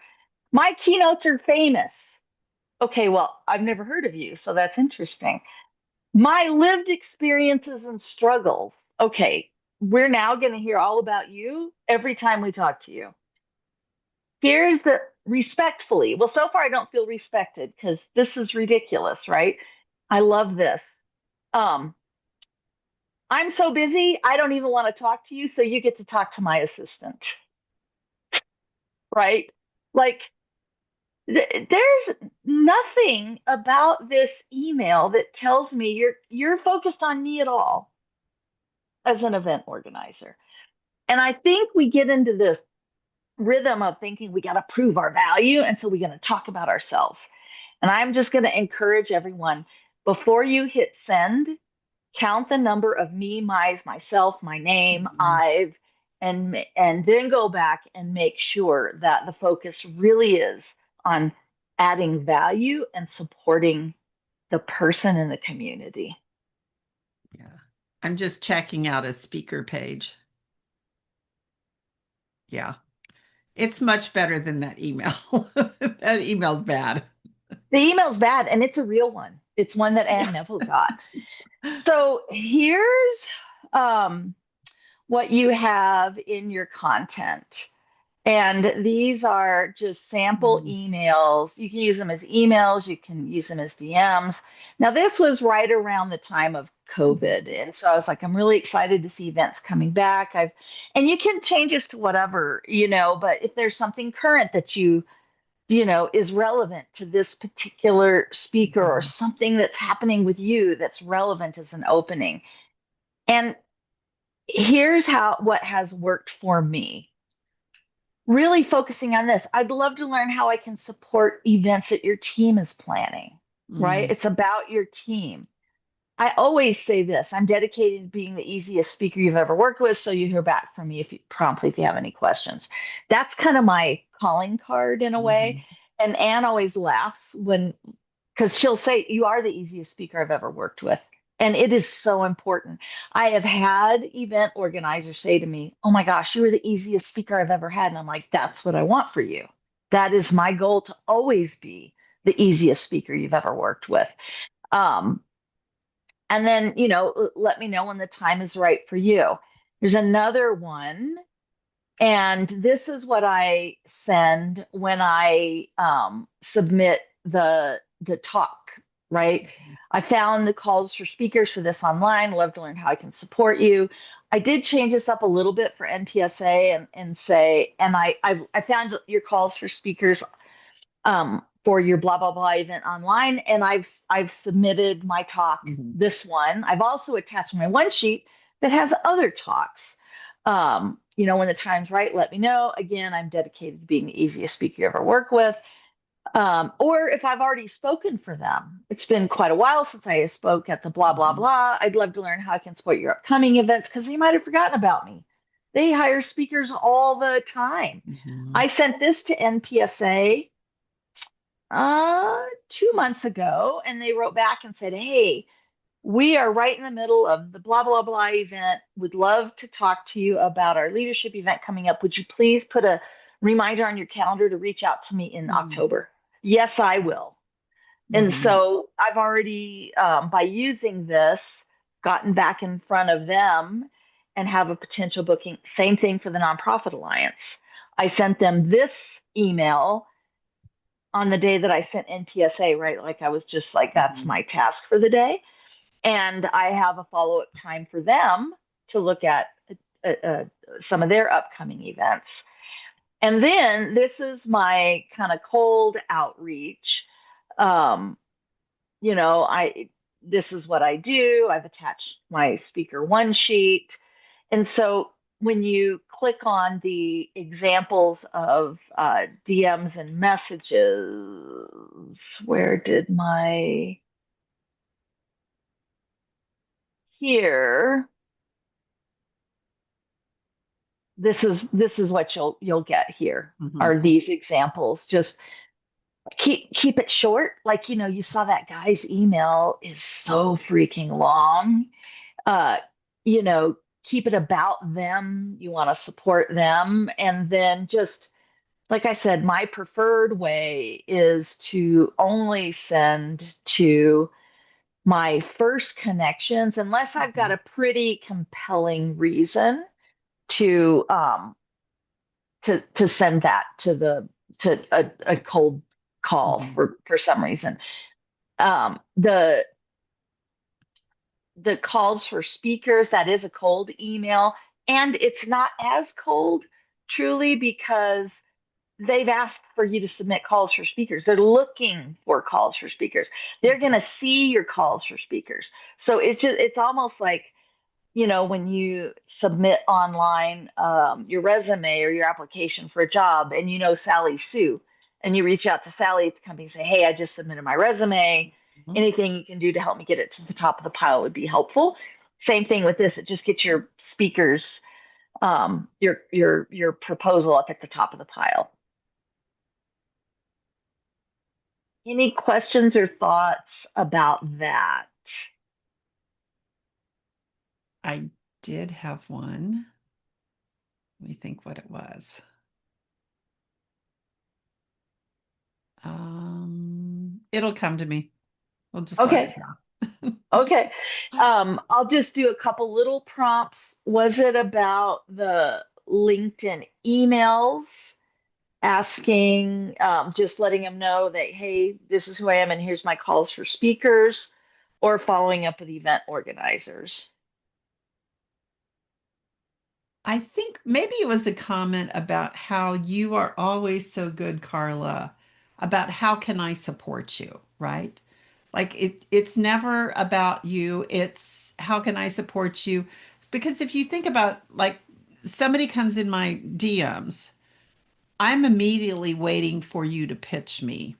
My keynotes are famous. Okay, well, I've never heard of you, so that's interesting. My lived experiences and struggles. Okay, we're now going to hear all about you every time we talk to you. Here's the respectfully. Well, so far I don't feel respected because this is ridiculous, right? I love this. Um, I'm so busy, I don't even want to talk to you, so you get to talk to my assistant, right? Like, there's nothing about this email that tells me you're focused on me at all as an event organizer. And I think we get into this rhythm of thinking we got to prove our value, and so we're going to talk about ourselves. And I'm just going to encourage everyone before you hit send, count the number of me, myself, my name, Mhm. I've, and then go back and make sure that the focus really is on adding value and supporting the person in the community. Yeah. I'm just checking out a speaker page. Yeah. It's much better than that email. That email's bad. The email's bad and it's a real one. It's one that Yeah. Ann Neville got. So here's um, what you have in your content. And these are just sample Mhm. emails. You can use them as emails, you can use them as DMs. Now, this was right around the time of Mhm. COVID. And so I was like, I'm really excited to see events coming back. And you can change this to whatever, but if there's something current that is relevant to this particular speaker or Mhm. something that's happening with you that's relevant as an opening. And here's what has worked for me, really focusing on this. I'd love to learn how I can support events that your team is planning, right? Mm. It's about your team. I always say this, I'm dedicated to being the easiest speaker you've ever worked with, so you hear back from me promptly if you have any questions. That's kind of my calling card in a way. Mhm. And Anne always laughs because she'll say, you are the easiest speaker I've ever worked with. And it is so important. I have had event organizers say to me, oh my gosh, you were the easiest speaker I've ever had. And I'm like, that's what I want for you. That is my goal, to always be the easiest speaker you've ever worked with. Um, and then, let me know when the time is right for you. There's another one, and this is what I send when I submit the talk, right? I found the calls for speakers for this online. Love to learn how I can support you. I did change this up a little bit for NPSA and say, and I found your calls for speakers for your blah blah blah event online, and I've submitted my talk, Mhm. this one. I've also attached my one sheet that has other talks. When the time's right, let me know. Again, I'm dedicated to being the easiest speaker you ever work with. Or if I've already spoken for them, it's been quite a while since I spoke at the blah blah Mhm. blah. I'd love to learn how I can support your upcoming events because they might have forgotten about me. They hire speakers all the time. Mhm. I sent this to NPSA 2 months ago, and they wrote back and said, "Hey, we are right in the middle of the blah blah blah event. Would love to talk to you about our leadership event coming up. Would you please put a reminder on your calendar to reach out to me in Mhm. October?" Yes, I will. And Hmm. so I've already, by using this, gotten back in front of them and have a potential booking. Same thing for the Nonprofit Alliance. I sent them this email on the day that I sent NPSA, right? Like I was just like, that's Hmm. my task for the day. And I have a follow up time for them to look at uh, uh, some of their upcoming events. And then this is my kind of cold outreach. Um, I this is what I do. I've attached my speaker one sheet. And so when you click on the examples of DMs and messages, where did my here? This is what you'll get here Hmm. are these examples. Just keep it short. Like, you saw that guy's email is so freaking long. uh, you know, keep it about them. You want to support them. And then just, like I said, my preferred way is to only send to my first connections, unless I've got a pretty compelling reason to to send that to a cold call Hmm. for some reason. The calls for speakers, that is a cold email. And it's not as cold, truly, because they've asked for you to submit calls for speakers. They're looking for calls for speakers. They're going to see your calls for speakers. So it's almost like, when you submit online your resume or your application for a job, and Sally Sue, and you reach out to Sally at the company and say, "Hey, I just submitted my resume. Hmm. Anything you can do to help me get it to the top of the pile would be helpful." Same thing with this. It just gets your speakers, your proposal up at the top of the pile. Any questions or thoughts about that? I did have one. Let me think what it was. It'll come to me. We'll just let it Okay. go. Okay. I'll just do a couple little prompts. Was it about the LinkedIn emails asking, just letting them know that, hey, this is who I am and here's my calls for speakers, or following up with event organizers? I think maybe it was a comment about how you are always so good, Carla, about how can I support you, right? Like it's never about you, it's how can I support you? Because if you think about like somebody comes in my DMs, I'm immediately waiting for you to pitch me,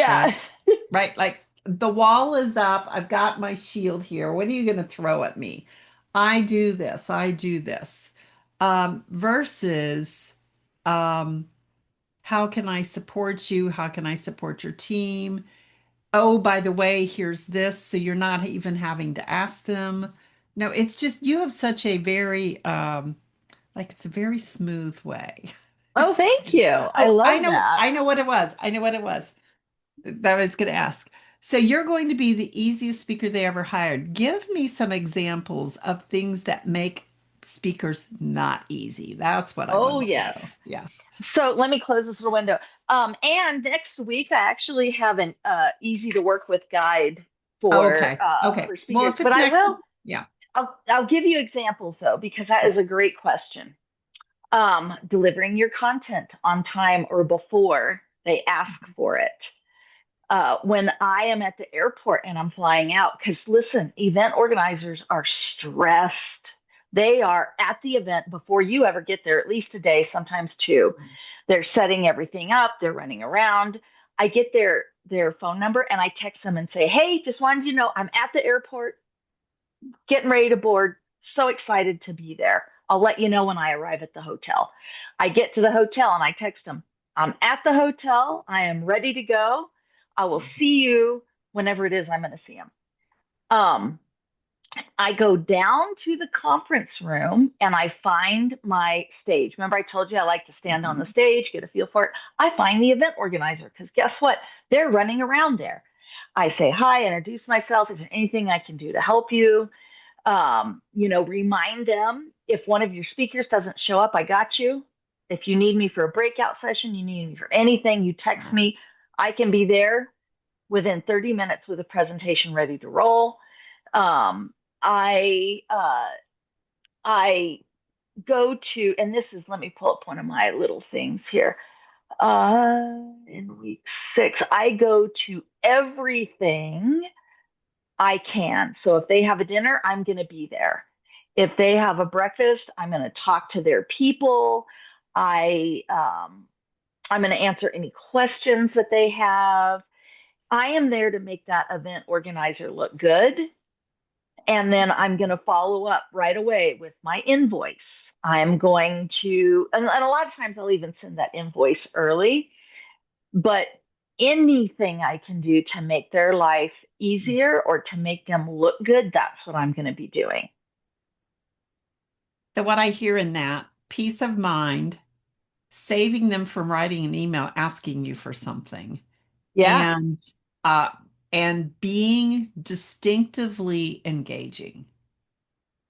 right? Yeah. Right? Like the wall is up. I've got my shield here. What are you going to throw at me? I do this. I do this. Versus, um, how can I support you? How can I support your team? Oh, by the way, here's this. So you're not even having to ask them. No, it's just you have such a very, like it's a very smooth way. Oh, thank you. I Oh, love that. I know what it was. I know what it was that I was going to ask. So you're going to be the easiest speaker they ever hired. Give me some examples of things that make speakers not easy. That's what I Oh, want to know. yes. Yeah. So let me close this little window. And next week, I actually have an easy to work with guide for Okay. Okay. Well, speakers. if But it's I next, will. yeah. I'll give you examples though, because that Yeah. is a great question. Delivering your content on time or before they ask for it. When I am at the airport and I'm flying out, because listen, event organizers are stressed. They are at the event before you ever get there, at least a day, sometimes two. They're setting everything up, they're running around. I get their phone number and I text them and say, "Hey, just wanted you to know I'm at the airport, getting ready to board. So excited to be there. I'll let you know when I arrive at the hotel." I get to the hotel and I text them, "I'm at the hotel. I am ready to go. I will see you whenever it is I'm going to see them." Um, I go down to the conference room and I find my stage. Remember, I told you I like to stand on the Mhm. stage, get a feel for it. I find the event organizer because guess what? They're running around there. I say hi, introduce myself. Is there anything I can do to help you? Remind them if one of your speakers doesn't show up, I got you. If you need me for a breakout session, you need me for anything, you text me. Yes. I can be there within 30 minutes with a presentation ready to roll. Um, I I go to, and this is, let me pull up one of my little things here. In week 6, I go to everything I can. So if they have a dinner, I'm going to be there. If they have a breakfast, I'm going to talk to their people. I I'm going to answer any questions that they have. I am there to make that event organizer look good. And then I'm going to follow up right away with my invoice. I'm going to, and a lot of times I'll even send that invoice early, but anything I can do to make their life easier or to make them look good, that's what I'm going to be doing. So what I hear in that, peace of mind, saving them from writing an email asking you for something, Yeah. and uh and being distinctively engaging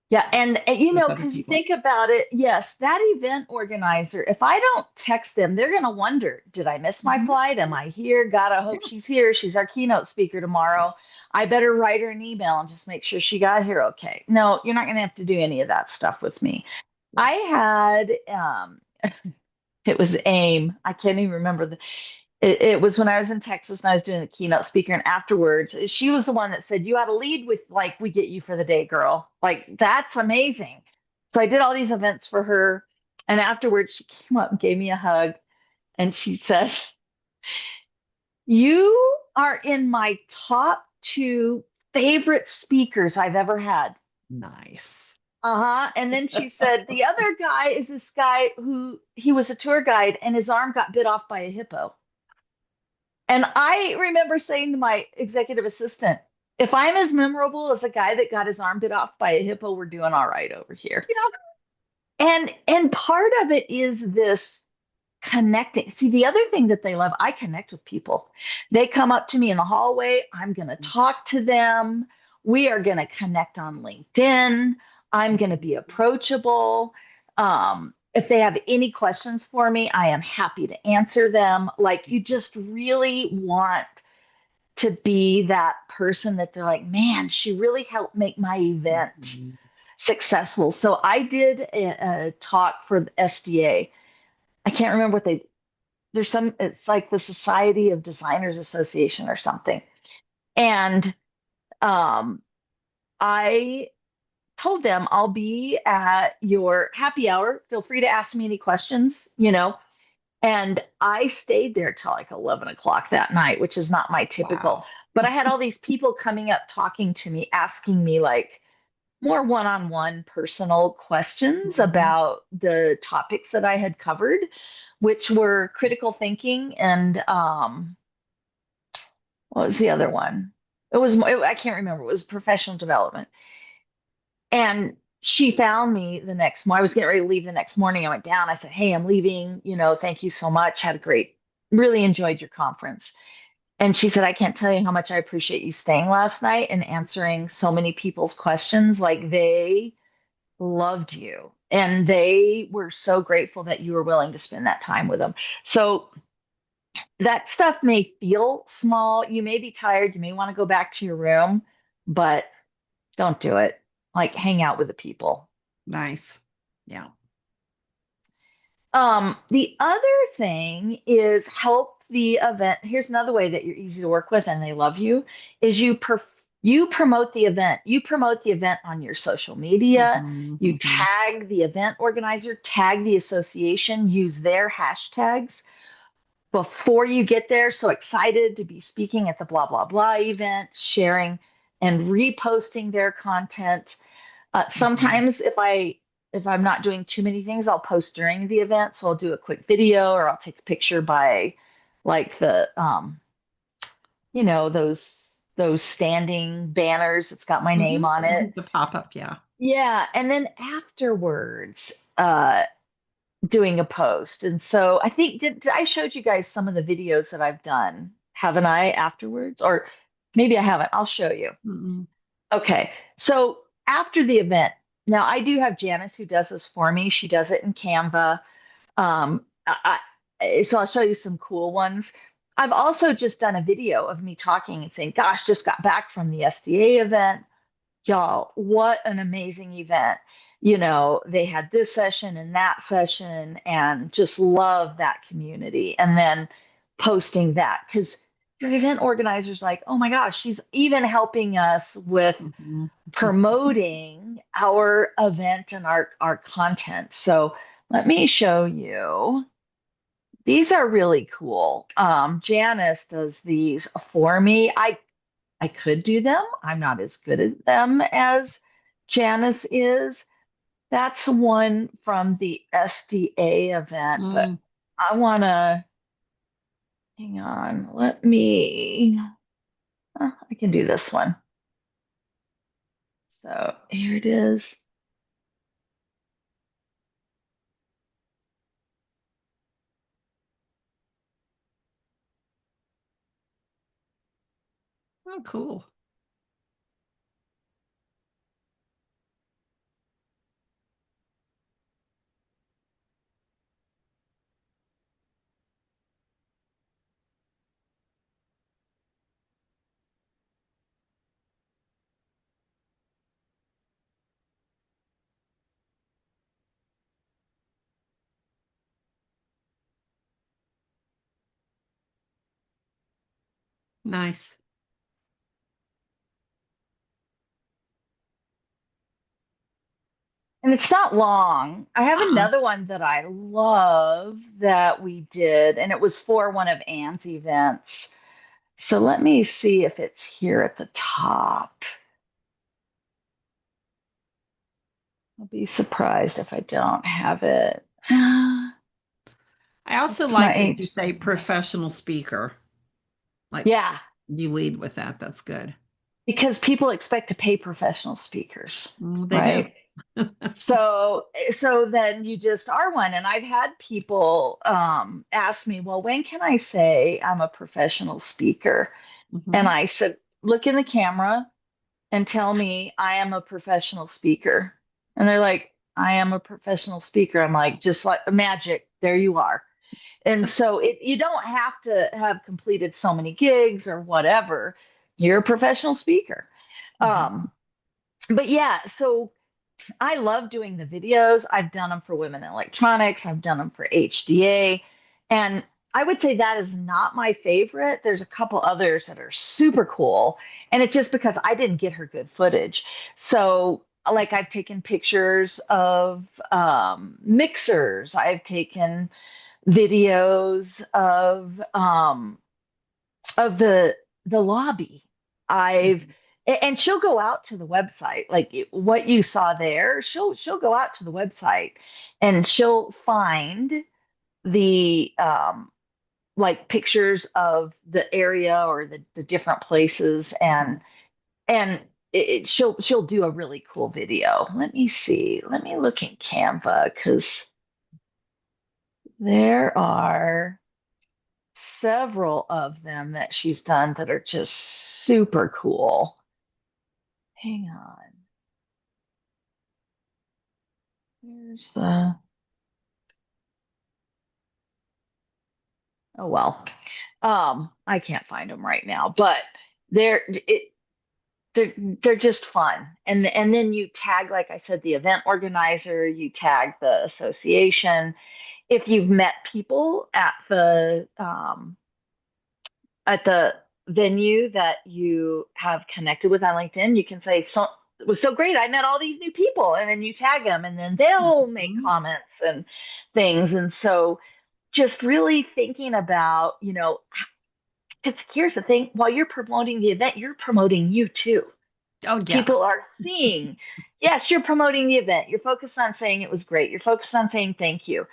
Yeah. And, with other because you people. think about it, yes, that event organizer, if I don't text them, they're going to wonder, did I miss my Mhm. flight? Am I here? Gotta Yeah. hope she's here. She's our keynote speaker Yeah. tomorrow. I better write her an email and just make sure she got here okay. No, you're not going to have to do any of that stuff with me. Yeah. I had, it was AIM. I can't even remember it was when I was in Texas and I was doing the keynote speaker, and afterwards, she was the one that said, "You ought to lead with like we get you for the day, girl. Like that's amazing." So I did all these events for her, and afterwards, she came up and gave me a hug, and she said, "You are in my top 2 favorite speakers I've ever had." Nice. Uh-huh. And then she said, "The other guy is this guy who he was a tour guide and his arm got bit off by a hippo." And I remember saying to my executive assistant, if I'm as memorable as a guy that got his arm bit off by a hippo, we're doing all right over here. And part of it is this connecting. See, the other thing that they love, I connect with people. They come up to me in the hallway, I'm going to talk to them. We are going to connect on LinkedIn. I'm going to be approachable. If they have any questions for me, I am happy to answer them. Like, you just really want to be that person that they're like, man, she really helped make my event Mhm. successful. So I did a talk for the SDA. I can't remember what there's some, it's like the Society of Designers Association or something. And um, I told them I'll be at your happy hour. Feel free to ask me any questions. And I stayed there till like 11 o'clock that night, which is not my typical. Wow. But I had all these people coming up, talking to me, asking me like more one on one personal questions Mhm. about the topics that I had covered, which were critical thinking and what was the other one? I can't remember. It was professional development. And she found me the next morning. I was getting ready to leave the next morning. I went down. I said, "Hey, I'm leaving. Thank you so much. Had a really enjoyed your conference." And she said, "I can't tell you how much I appreciate you staying last night and answering so many people's questions. Like they loved you and they were so grateful that you were willing to spend that time with them." So that stuff may feel small. You may be tired. You may want to go back to your room, but don't do it. Like hang out with the people. Nice. Yeah. The other thing is help the event. Here's another way that you're easy to work with and they love you is you promote the event. You promote the event on your social media. Hmm. You Hmm. tag the event organizer, tag the association, use their hashtags before you get there. So excited to be speaking at the blah blah blah event, sharing and reposting their content. Hmm. Sometimes if I'm not doing too many things, I'll post during the event. So I'll do a quick video or I'll take a picture by like those standing banners. It's got my name Hmm. on it. The pop-up, yeah. Yeah. And then afterwards, doing a post. And so I think did I showed you guys some of the videos that I've done, haven't I, afterwards? Or Maybe I haven't. I'll show you. Mm-mm. Okay. So after the event, now I do have Janice who does this for me. She does it in Canva. So I'll show you some cool ones. I've also just done a video of me talking and saying, gosh, just got back from the SDA event. Y'all, what an amazing event. They had this session and that session and just love that community. And then posting that because your event organizer's like, oh my gosh, she's even helping us with Mhm. promoting our event and our content. So let me show you. These are really cool. Janice does these for me. I could do them. I'm not as good at them as Janice is. That's one from the SDA event, but Mm. I want to hang on. I can do this one. So here it is. Oh, cool. Nice. And it's not long. I have Uh-uh. another one that I love that we did, and it was for one of Anne's events. So let me see if it's here at the top. I'll be surprised if I don't have it. I also It's my like that you H. say professional speaker. Like Yeah, you lead with that. That's good. because people expect to pay professional speakers, They do. right? So then you just are one. And I've had people ask me, well, when can I say I'm a professional speaker? And Hmm. I said, look in the camera and tell me I am a professional speaker. And they're like, I am a professional speaker. I'm like, just like magic, there you are. And so you don't have to have completed so many gigs or whatever. You're a professional speaker. Hmm. Um, but yeah, so I love doing the videos. I've done them for Women in Electronics, I've done them for HDA. And I would say that is not my favorite. There's a couple others that are super cool. And it's just because I didn't get her good footage. So, like, I've taken pictures of mixers, I've taken videos of the lobby. I've and she'll go out to the website like what you saw there. She'll go out to the website and she'll find the like pictures of the area or the different places and she'll do a really cool video. Let me see. Let me look in Canva because there are several of them that she's done that are just super cool. Hang on. Here's the, oh well. I can't find them right now, but they're it, they're just fun. And then you tag, like I said, the event organizer, you tag the association. If you've met people at the venue that you have connected with on LinkedIn, you can say, so it was so great. I met all these new people. And then you tag them, and then they'll make Hmm. comments and things. And so just really thinking about, because here's the thing while you're promoting the event, you're promoting you too. Oh, yeah. People are seeing, yes, you're promoting the event. You're focused on saying it was great. You're focused on saying thank you.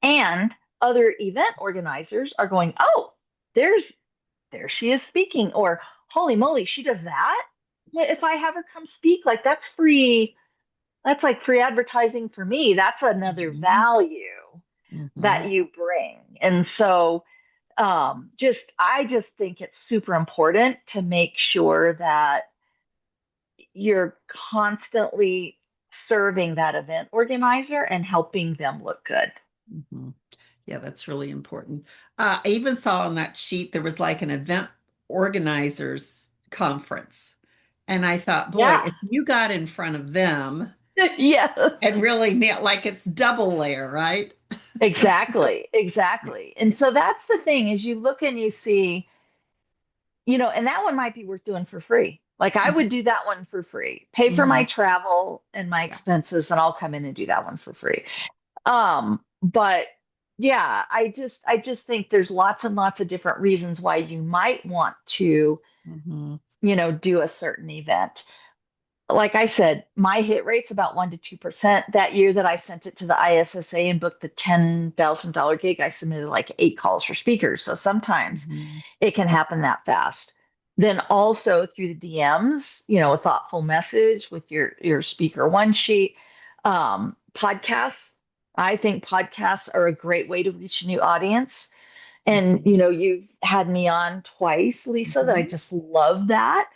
And other event organizers are going, oh, there's there she is speaking, or holy moly, she does that. If I have her come speak, like that's free. That's like free advertising for me. That's another Hmm. value that Hmm. you bring. And so, I just think it's super important to make sure that you're constantly serving that event organizer and helping them look good. Mhm. Yeah, that's really important. I even saw on that sheet there was like an event organizers conference. And I thought, boy, Yeah. if you got in front of them Yes. and really nail like it's double layer, right? Exactly. Yeah. Exactly. And so that's the thing is you look and you see, and that one might be worth doing for free. Like I would Mhm. do that one for free. Pay for my Mhm. travel and my Yeah. expenses and I'll come in and do that one for free. But yeah, I just think there's lots and lots of different reasons why you might want to, Mhm. do a certain event. Like I said, my hit rate's about 1 to 2%. That year that I sent it to the ISSA and booked the $10,000 gig, I submitted like 8 calls for speakers. So sometimes Mhm. it can happen that fast. Then also through the DMs, a thoughtful message with your speaker one sheet. Podcasts. I think podcasts are a great way to reach a new audience. And, Mhm. you've had me on twice, Lisa, that I Mhm. just love that.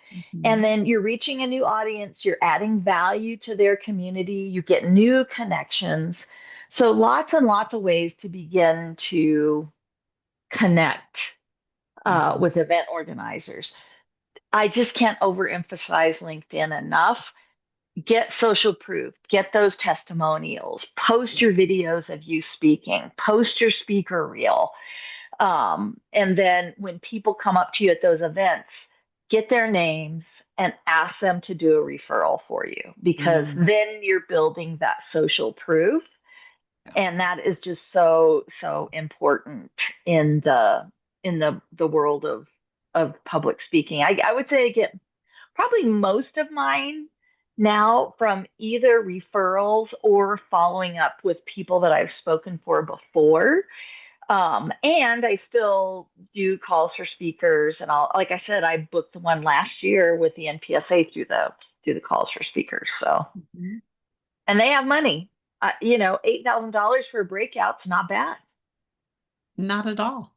And Mhm. then you're reaching a new audience, you're adding value to their community, you get new connections. So lots and lots of ways to begin to connect Mhm. with event organizers. I just can't overemphasize LinkedIn enough. Get social proof, get those testimonials, post Yeah. your videos of you speaking, post your speaker reel. And then when people come up to you at those events, get their names and ask them to do a referral for you because Mm. then you're building that social proof. Yeah. And that is just so, so important in the world of public speaking. I would say I get probably most of mine now from either referrals or following up with people that I've spoken for before. And I still do calls for speakers, and like I said, I booked the one last year with the NPSA through the calls for speakers. So, Mhm. and they have money. $8,000 for a breakout's not bad. Not at all.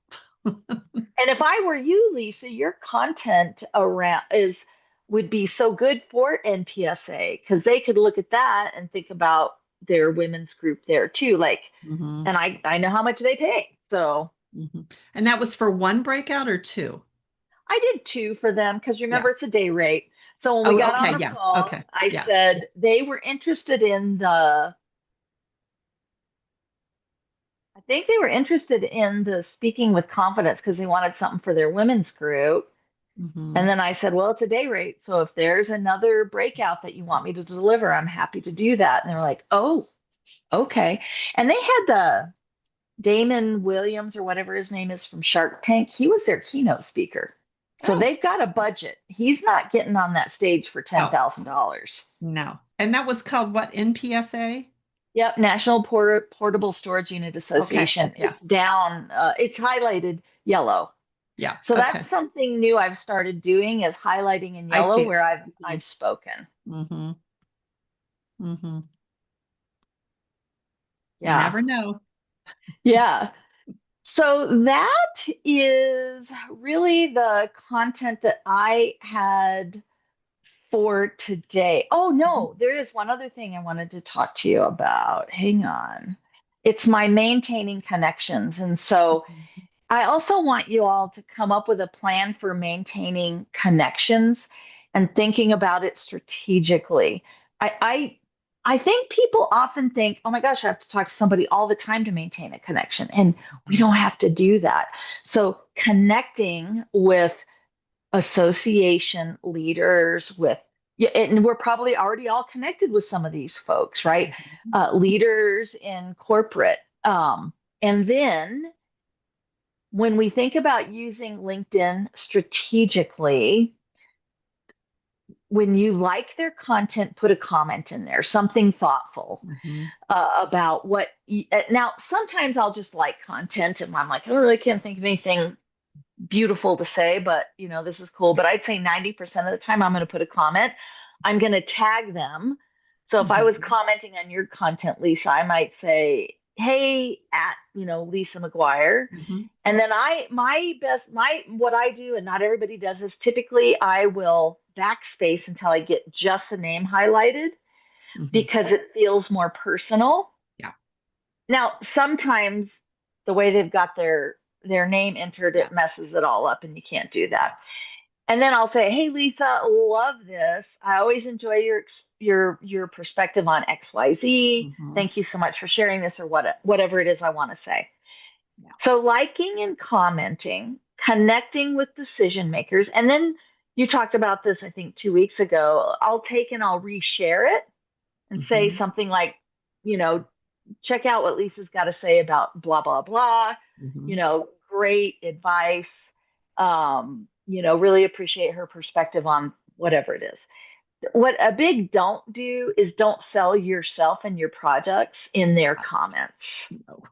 And if I were you, Lisa, your content around is would be so good for NPSA because they could look at that and think about their women's group there too. Like, Mhm. and I know how much they pay, so. Mhm. And that was for one breakout or two? I did two for them because Yeah. remember it's a day rate. So when we Oh, got on okay. the Yeah. phone, Okay. I Yeah. said they were interested I think they were interested in the speaking with confidence because they wanted something for their women's group. And Hmm. then I said, well, it's a day rate. So if there's another breakout that you want me to deliver, I'm happy to do that. And they were like, oh, okay. And they had the Damon Williams or whatever his name is from Shark Tank. He was their keynote speaker. So Oh, they've got a budget. He's not getting on that stage for no, $10,000. no. And that was called what? NPSA? Yep, National Portable Storage Unit Okay. Association. Yeah. It's down, it's highlighted yellow. Yeah. So that's Okay. something new I've started doing is highlighting in I yellow see it. where I've spoken. Hmm. Hmm. You Yeah. never know. Yeah. So that is really the content that I had for today. Oh, Mhm. no, there is one other thing I wanted to talk to you about. Hang on. It's my maintaining connections. And so Mhm. I also want you all to come up with a plan for maintaining connections and thinking about it strategically. I, I I think people often think, oh my gosh, I have to talk to somebody all the time to maintain a connection. And we Mhm. don't have to do that. So connecting with association leaders with yeah, and we're probably already all connected with some of these folks, right? Mhm. Leaders in corporate. And then when we think about using LinkedIn strategically, when you like their content, put a comment in there, something thoughtful Mhm. about now, sometimes I'll just like content and I'm like, I really can't think of anything beautiful to say, but this is cool. But I'd say 90% of the time I'm going to put a comment. I'm going to tag them. So if I was Mhm. commenting on your content, Lisa, I might say, hey, at, Lisa McGuire. Hmm. And then what I do, and not everybody does this, typically I will backspace until I get just the name highlighted Hmm. because it feels more personal. Yeah. Now, sometimes the way they've got their name entered, Yeah. it messes it all up and you can't do that. Yeah. And then I'll say, "Hey Lisa, love this. I always enjoy your perspective on XYZ. Hmm. Thank you so much for sharing this," or whatever it is I want to say. Yeah. So liking and commenting, connecting with decision makers, and then you talked about this I think 2 weeks ago. I'll take and I'll reshare it and say Hmm. something like, you know, check out what Lisa's got to say about blah blah blah. Hmm. Great advice. Really appreciate her perspective on whatever it is. What a big don't do is don't sell yourself and your products in their comments. No.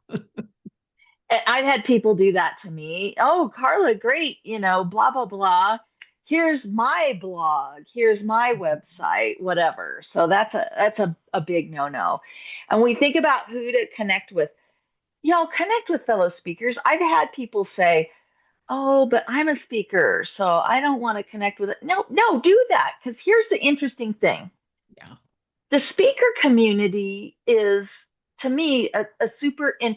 I've had people do that to me. Oh, Carla, great, blah blah blah. Here's my blog, here's my website, whatever. So that's a big no-no. And we think about who to connect with. Connect with fellow speakers. I've had people say, "Oh, but I'm a speaker, so I don't want to connect with it." No, no, do that. Because here's the interesting thing. Yeah. The speaker community is, to me, a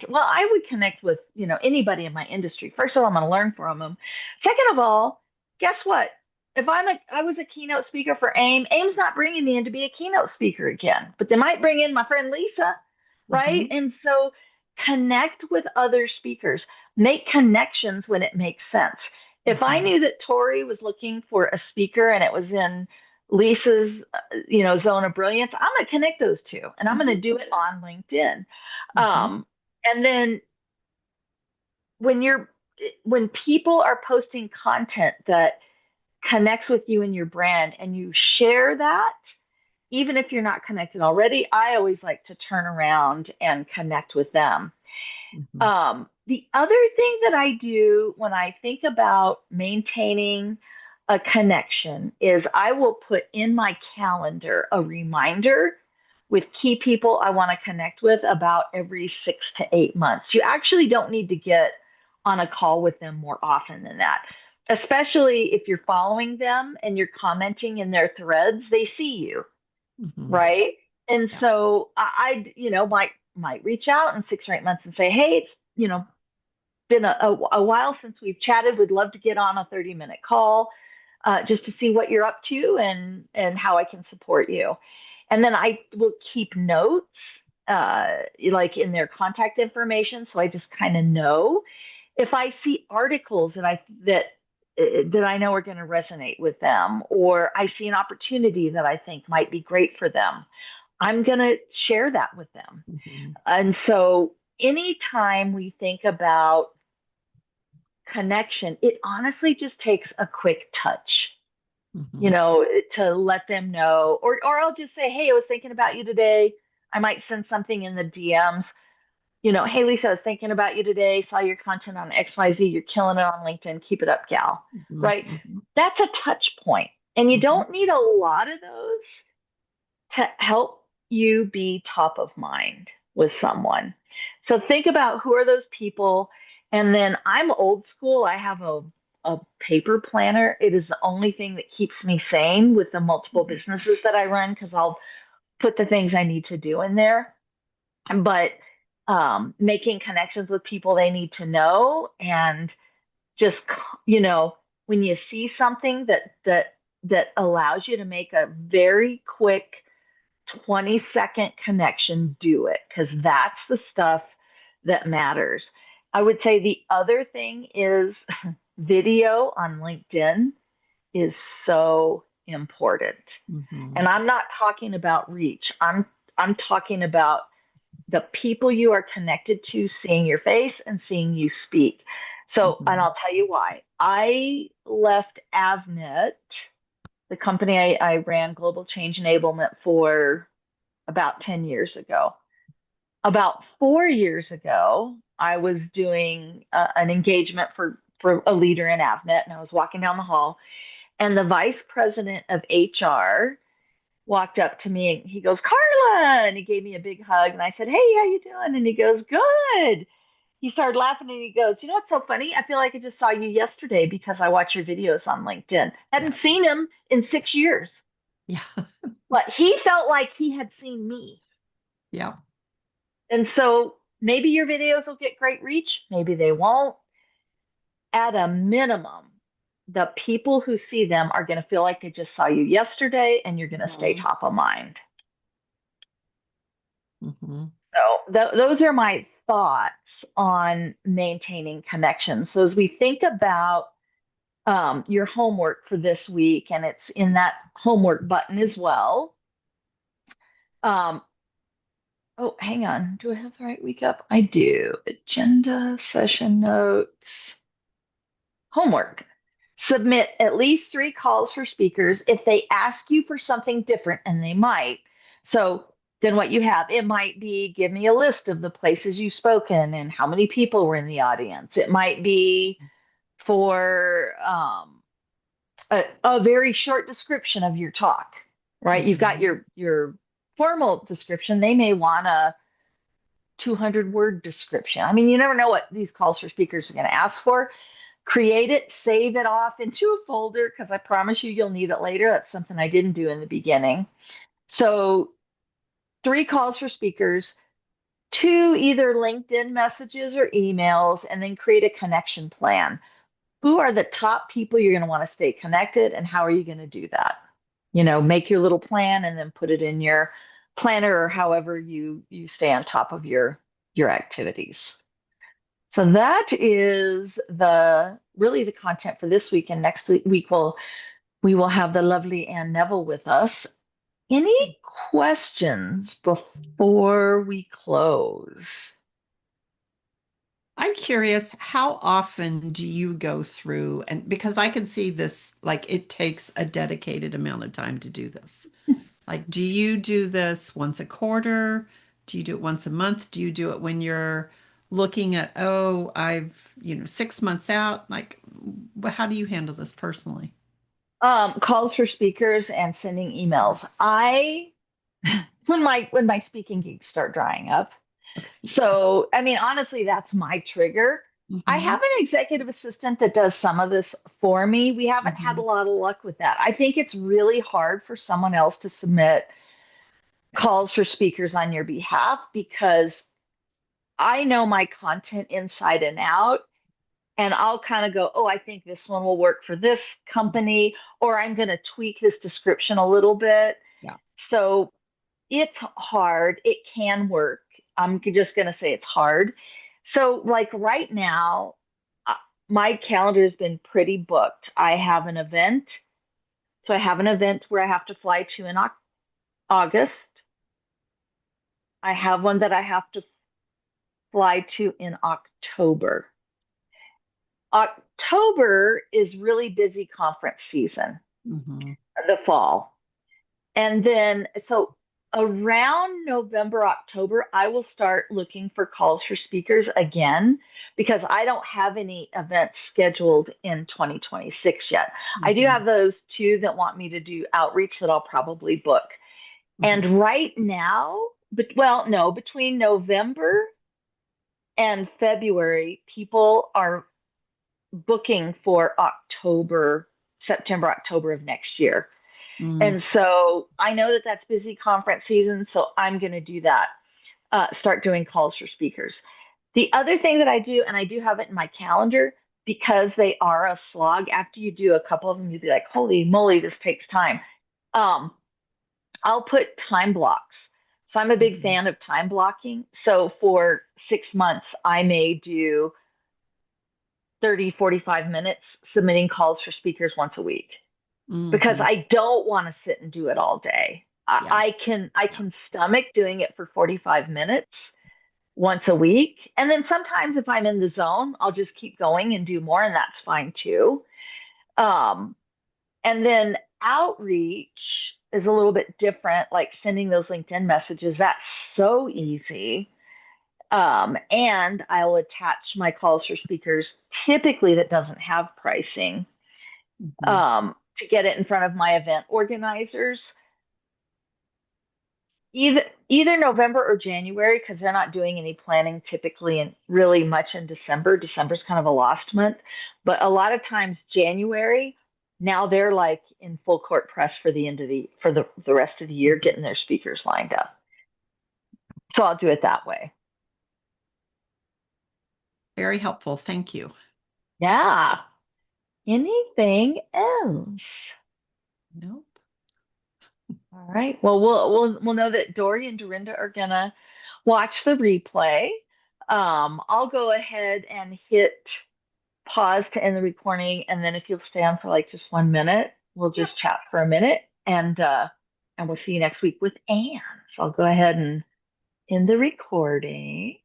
well, I would connect with, anybody in my industry. First of all, I'm going to learn from them. Second of all, guess what? If I was a keynote speaker for AIM's not bringing me in to be a keynote speaker again, but they might bring in my friend Lisa, right? Hmm. And so connect with other speakers, make connections when it makes sense. If I Hmm. knew that Tori was looking for a speaker and it was in Lisa's, zone of brilliance, I'm going to connect those two and I'm going to Hmm. do it on LinkedIn. Hmm. Um, and then when you're, when people are posting content that connects with you and your brand and you share that, even if you're not connected already, I always like to turn around and connect with them. Hmm. The other thing that I do when I think about maintaining a connection is I will put in my calendar a reminder with key people I want to connect with about every 6 to 8 months. You actually don't need to get on a call with them more often than that, especially if you're following them and you're commenting in their threads, they see you, Hmm. right? And Yeah. so might reach out in 6 or 8 months and say, "Hey, it's been a while since we've chatted. Would love to get on a 30-minute call just to see what you're up to and how I can support you." And then I will keep notes like in their contact information, so I just kind of know if I see articles that I know are going to resonate with them, or I see an opportunity that I think might be great for them, I'm going to share that with them. Hmm. And so anytime we think about connection, it honestly just takes a quick touch, Hmm. to let them know. Or I'll just say, "Hey, I was thinking about you today." I might send something in the DMs. "Hey, Lisa, I was thinking about you today. Saw your content on XYZ. You're killing it on LinkedIn. Keep it up, gal." Hmm. Right? Hmm. That's a touch point. And you Hmm. don't need a lot of those to help you be top of mind with someone. So think about who are those people. And then I'm old school. I have a paper planner. It is the only thing that keeps me sane with the multiple businesses that I run because I'll put the things I need to do in there. But making connections with people they need to know, and just, you know, when you see something that allows you to make a very quick 20-second connection, do it, because that's the stuff that matters. I would say the other thing is video on LinkedIn is so important. Hmm. And I'm not talking about reach. I'm talking about the people you are connected to seeing your face and seeing you speak. So, and Hmm. I'll tell you why. I left Avnet, the company I ran global change enablement for, about 10 years ago. About 4 years ago, I was doing an engagement for a leader in Avnet, and I was walking down the hall, and the vice president of HR walked up to me and he goes, Carla, and he gave me a big hug. And I said, hey, how you doing? And he goes, good. He started laughing and he goes, you know what's so funny? I feel like I just saw you yesterday because I watch your videos on LinkedIn. Yeah. Hadn't seen him in 6 years, Yeah. but he felt like he had seen me. Yeah. And so maybe your videos will get great reach, maybe they won't. At a minimum, the people who see them are going to feel like they just saw you yesterday and you're going to stay Mhm. top of mind. Mhm. So those are my thoughts on maintaining connections. So as we think about your homework for this week, and it's in that homework button as well. Um, oh, hang on. Do I have the right week up? I do. Agenda, session notes, homework. Submit at least 3 calls for speakers if they ask you for something different, and they might. So then what you have, it might be give me a list of the places you've spoken and how many people were in the audience. It might be for a very short description of your talk, right? You've got Mhm. your formal description. They may want a 200-word description. I mean, you never know what these calls for speakers are going to ask for. Create it, save it off into a folder because I promise you you'll need it later. That's something I didn't do in the beginning. So, 3 calls for speakers, 2 either LinkedIn messages or emails, and then create a connection plan. Who are the top people you're going to want to stay connected, and how are you going to do that? Make your little plan and then put it in your planner or however you stay on top of your activities. So that is the really the content for this week. And next week we will have the lovely Ann Neville with us. Any questions before we close? I'm curious, how often do you go through, and because I can see this, like it takes a dedicated amount of time to do this. Like, do you do this once a quarter? Do you do it once a month? Do you do it when you're looking at, oh, I've 6 months out? Like, how do you handle this personally? Calls for speakers and sending emails. I when my speaking gigs start drying up. Okay. So, I mean, honestly, that's my trigger. I Hmm. have an executive assistant that does some of this for me. We haven't had a Hmm. lot of luck with that. I think it's really hard for someone else to submit calls for speakers on your behalf because I know my content inside and out. And I'll kind of go, oh, I think this one will work for this company, or I'm going to tweak this description a little bit. Yeah. So it's hard. It can work. I'm just going to say it's hard. So, like right now, uh, my calendar has been pretty booked. I have an event. So, I have an event where I have to fly to in August. I have one that I have to fly to in October. October is really busy conference season, Hmm. the fall. And then, so around November, October, I will start looking for calls for speakers again because I don't have any events scheduled in 2026 yet. I do Hmm. have those 2 that want me to do outreach that I'll probably book. Hmm. And right now, but well, no, between November and February, people are booking for October, September, October of next year. Mm. And so I know that that's busy conference season, so I'm going to do that. Start doing calls for speakers. The other thing that I do, and I do have it in my calendar because they are a slog. After you do a couple of them, you'll be like, "Holy moly, this takes time." Um, I'll put time blocks. So I'm a big Mhm. fan of time blocking. So for 6 months, I may do 30, 45 minutes submitting calls for speakers once a week because Mhm. I don't want to sit and do it all day. I, Yeah. I can I Yeah. can stomach doing it for 45 minutes once a week. And then sometimes if I'm in the zone, I'll just keep going and do more, and that's fine too. Um, and then outreach is a little bit different, like sending those LinkedIn messages. That's so easy. And I'll attach my calls for speakers, typically that doesn't have pricing, Mhm. to get it in front of my event organizers. either November or January because they're not doing any planning typically and really much in December. December's kind of a lost month, but a lot of times January, now they're like in full court press for the end of the rest of the year, Mhm. getting their speakers lined up. So I'll do it that way. Very helpful. Thank you. Yeah. Anything else? Nope. All right. Well, we'll know that Dory and Dorinda are gonna watch the replay. I'll go ahead and hit pause to end the recording, and then if you'll stay on for like just 1 minute, we'll Yep. just chat for a minute, and we'll see you next week with Anne. So I'll go ahead and end the recording.